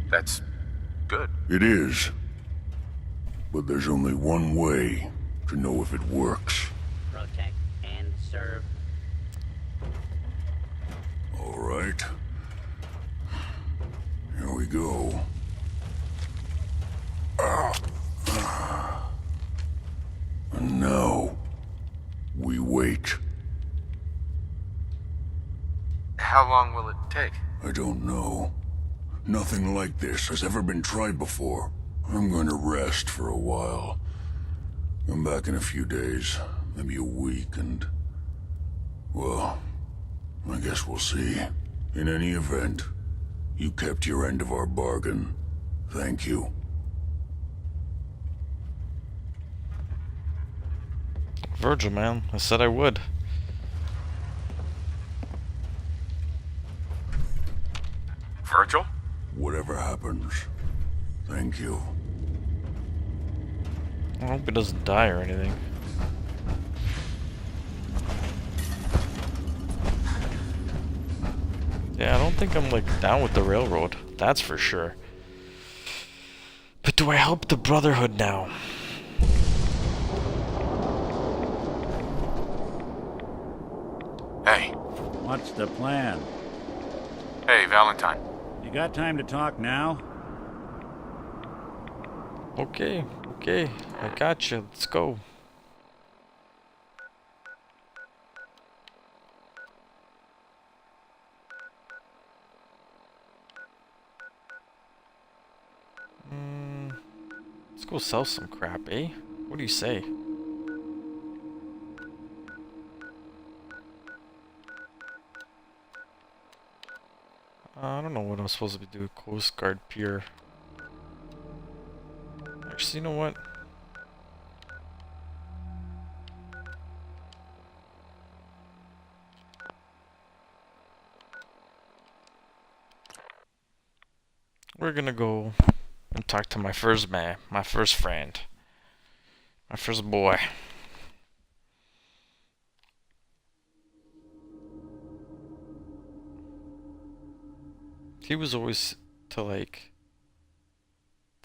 That's good. It is. But there's only one way to know if it works. Protect and serve. All right. Here we go. And now, we wait. How long will it take? I don't know. Nothing like this has ever been tried before. I'm going to rest for a while. I'm back in a few days, maybe a week, and... well, I guess we'll see. In any event, you kept your end of our bargain. Thank you. Virgil, man. I said I would. Virgil? Whatever happens, thank you. I hope he doesn't die or anything. Yeah, I don't think I'm like down with the railroad. That's for sure. But do I help the Brotherhood now? Hey. What's the plan? Hey, Valentine. You got time to talk now? Okay, I got you. Let's go. Let's go sell some crap, eh? What do you say? I don't know what I'm supposed to be doing. Coast Guard Pier. Actually, you know what? We're gonna go and talk to my first man, my first friend, my first boy. He was always to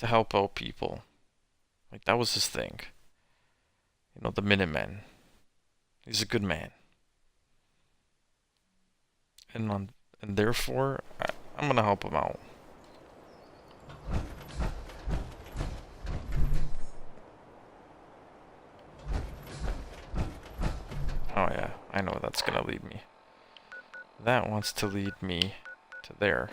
help out people. Like, that was his thing. You know, the Minutemen. He's a good man. And therefore, I'm gonna help him out. Oh yeah, I that's gonna lead me. That wants to lead me to there.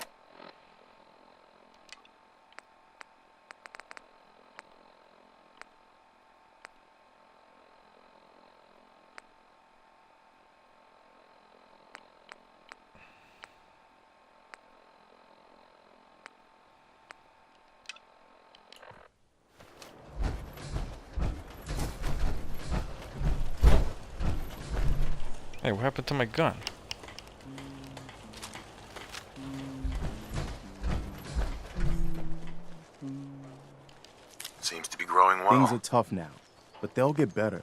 Hey, what happened to my gun? Seems to be growing well. Things are tough now, but they'll get better.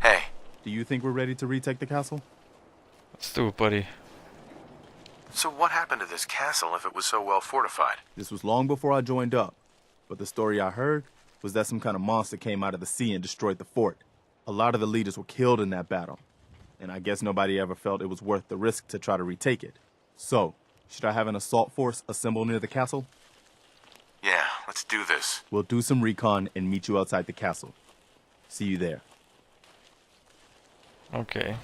Hey. Do you think we're ready to retake the castle? Let's do it, buddy. So what happened to this castle if it was so well fortified? This was long before I joined up, but the story I heard was that some kind of monster came out of the sea and destroyed the fort. A lot of the leaders were killed in that battle, and I guess nobody ever felt it was worth the risk to try to retake it. So, should I have an assault force assemble near the castle? Yeah, let's do this. We'll do some recon and meet you outside the castle. See you there. Okay.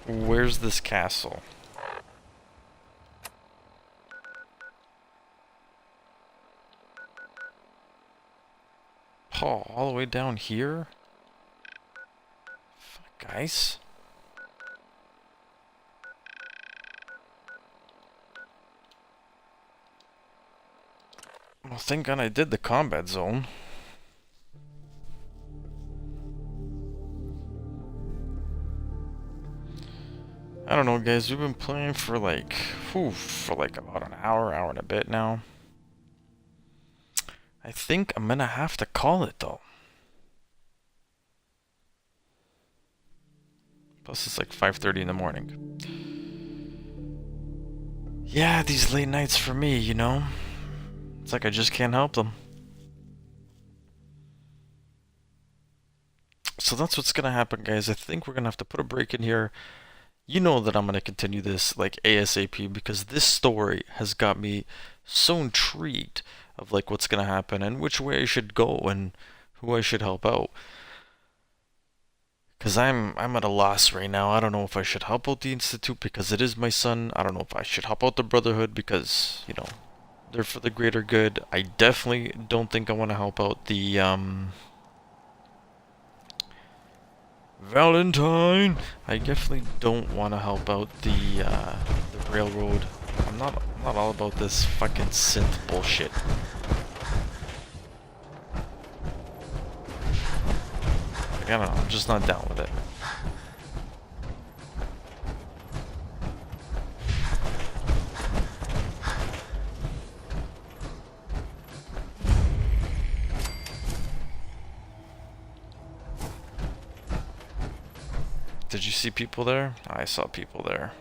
Where's this castle? Oh, all the way down here? Fuck, guys. Well, thank God I did the combat zone. I don't know, guys. We've been playing for like, about an hour and a bit now. I think I'm gonna have to call it though. Plus it's like 5:30 in the morning. Yeah, these late nights for me, you know. It's like I just can't help them. So that's what's gonna happen, guys. I think we're gonna have to put a break in here. You know that I'm gonna continue this like ASAP because this story has got me so intrigued of like what's gonna happen and which way I should go and who I should help out. Cause I'm at a loss right now. I don't know if I should help out the Institute because it is my son. I don't know if I should help out the Brotherhood because, you know, they're for the greater good. I definitely don't think I want to help out the Valentine. I definitely don't want to help out the railroad. I'm not all about this fucking synth bullshit. Like, I don't know, I'm just not down with it. Did you see people there? I saw people there.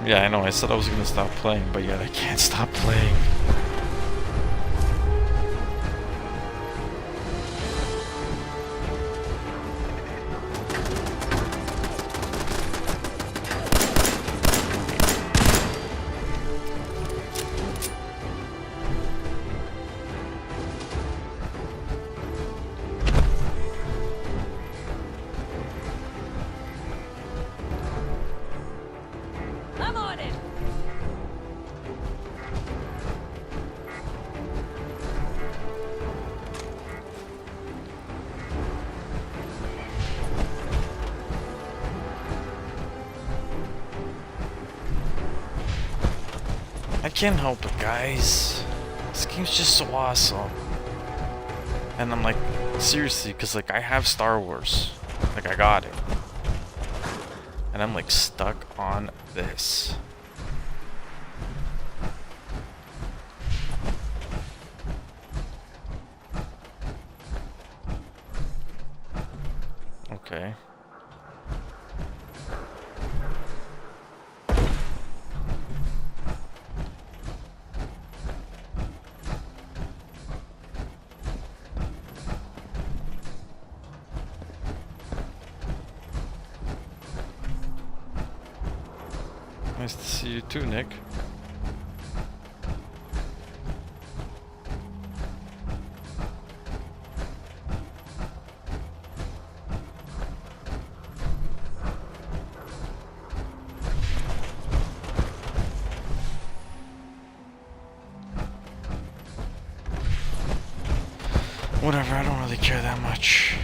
Yeah, I know, I said I was gonna stop playing, but yet I can't stop playing. I'm on it! I can't help it, guys. This game's just so awesome. And I'm like, seriously, because like I have Star Wars. Like I got it. And I'm like stuck on this. Okay. Nice to see you too, Nick. Whatever, I don't really care that much.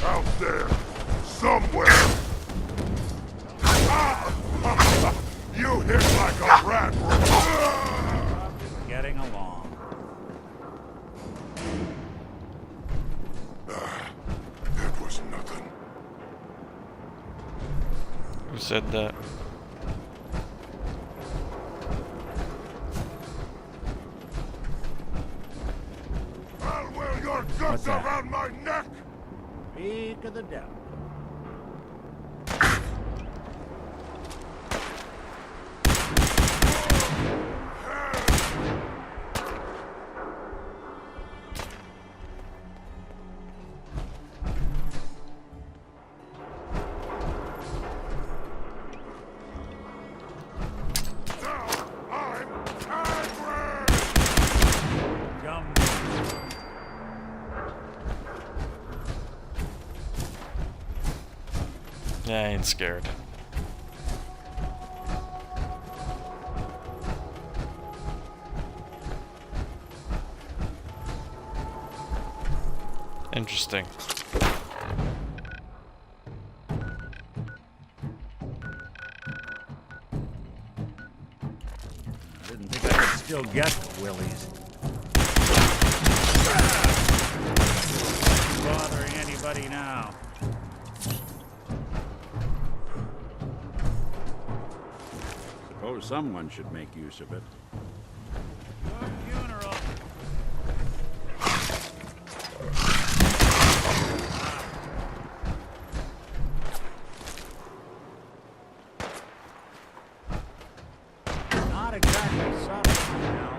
Out there, somewhere. You hit like a rat. Getting along. That was nothing. Who said that? I'll wear your guts around my neck. Speak of the devil. Yeah, I ain't scared. Interesting. Didn't think I could still get the willies. Bothering anybody now? Suppose someone should make use of it. Good funeral. Not exactly subtle now.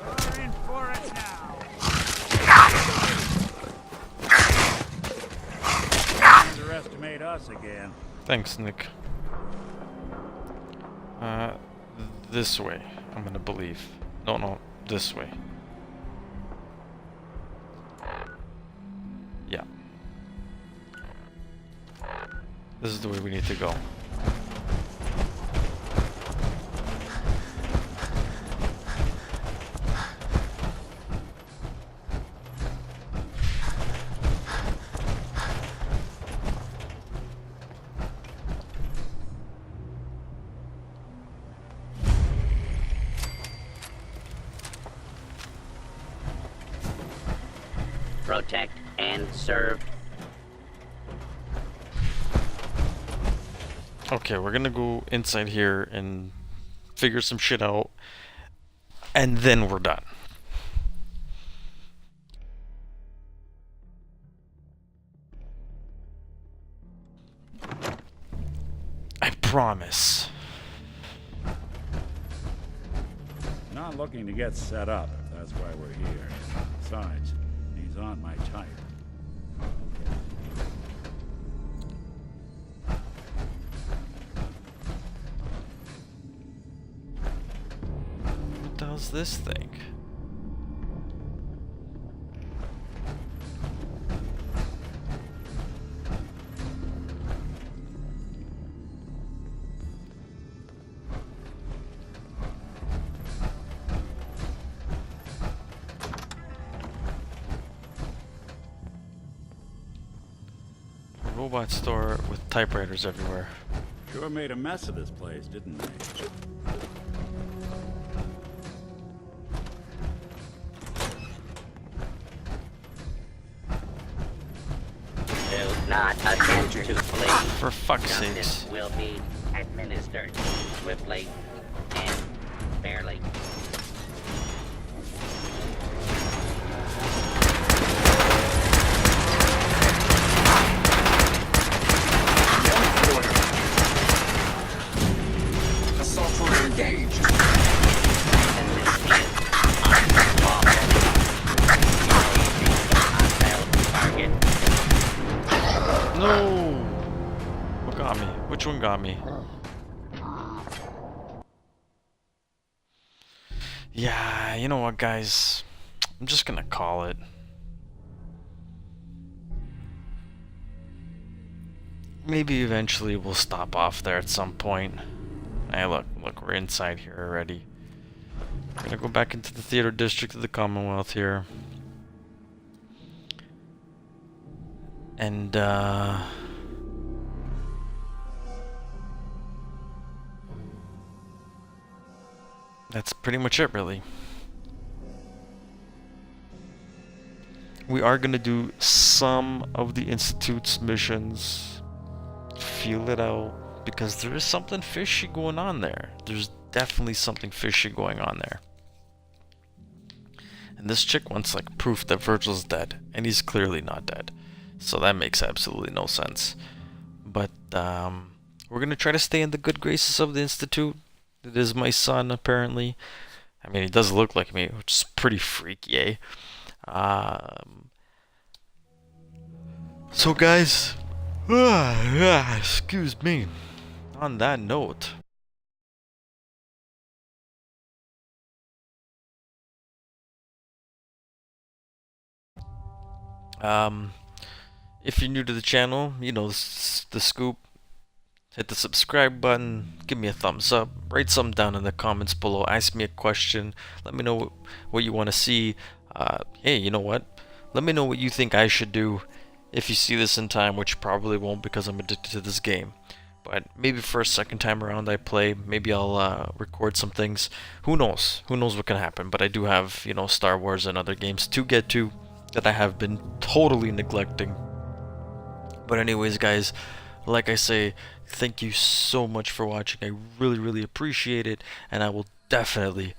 We're in for it now. Underestimate us again. Thanks, Nick. This way, I'm gonna believe. No, this way. Yeah. This is the way we need to go. protect, and serve. Okay, we're gonna go inside here and figure some shit out, and then we're done. I promise. Not looking to get set up, if that's why we're here. Besides, he's on my type. What does this thing? Robot store with typewriters everywhere. Sure made a mess of this place, didn't they? Do not attempt to flee. For fuck's Justice sakes. will be administered swiftly and fairly. Assault order engaged. No! What got me? Which one got me? Yeah, you know what, guys? I'm just gonna call it. Maybe eventually we'll stop off there at some point. Hey, look, we're inside here already. I'm gonna go back into the theater district of the Commonwealth here. And, that's pretty much it, really. We are gonna do some of the Institute's missions. Feel it out, because there is something fishy going on there. There's definitely something fishy going on there. And this chick wants like proof that Virgil's dead, and he's clearly not dead. So that makes absolutely no sense. But we're gonna try to stay in the good graces of the Institute. It is my son, apparently. I mean, he does look like me, which is pretty freaky, eh? So guys, excuse me. On that note, if you're new to the channel, you know the scoop. Hit the subscribe button, give me a thumbs up, write something down in the comments below, ask me a question, let me know what you want to see. Hey, you know what? Let me know what you think I should do if you see this in time, which probably won't because I'm addicted to this game. But maybe for a second time around I play, maybe I'll record some things. Who knows? Who knows what can happen? But I do have, you know, Star Wars and other games to get to that I have been totally neglecting. But anyways, guys, like I say, thank you so much for watching. I really, really appreciate it, and I will definitely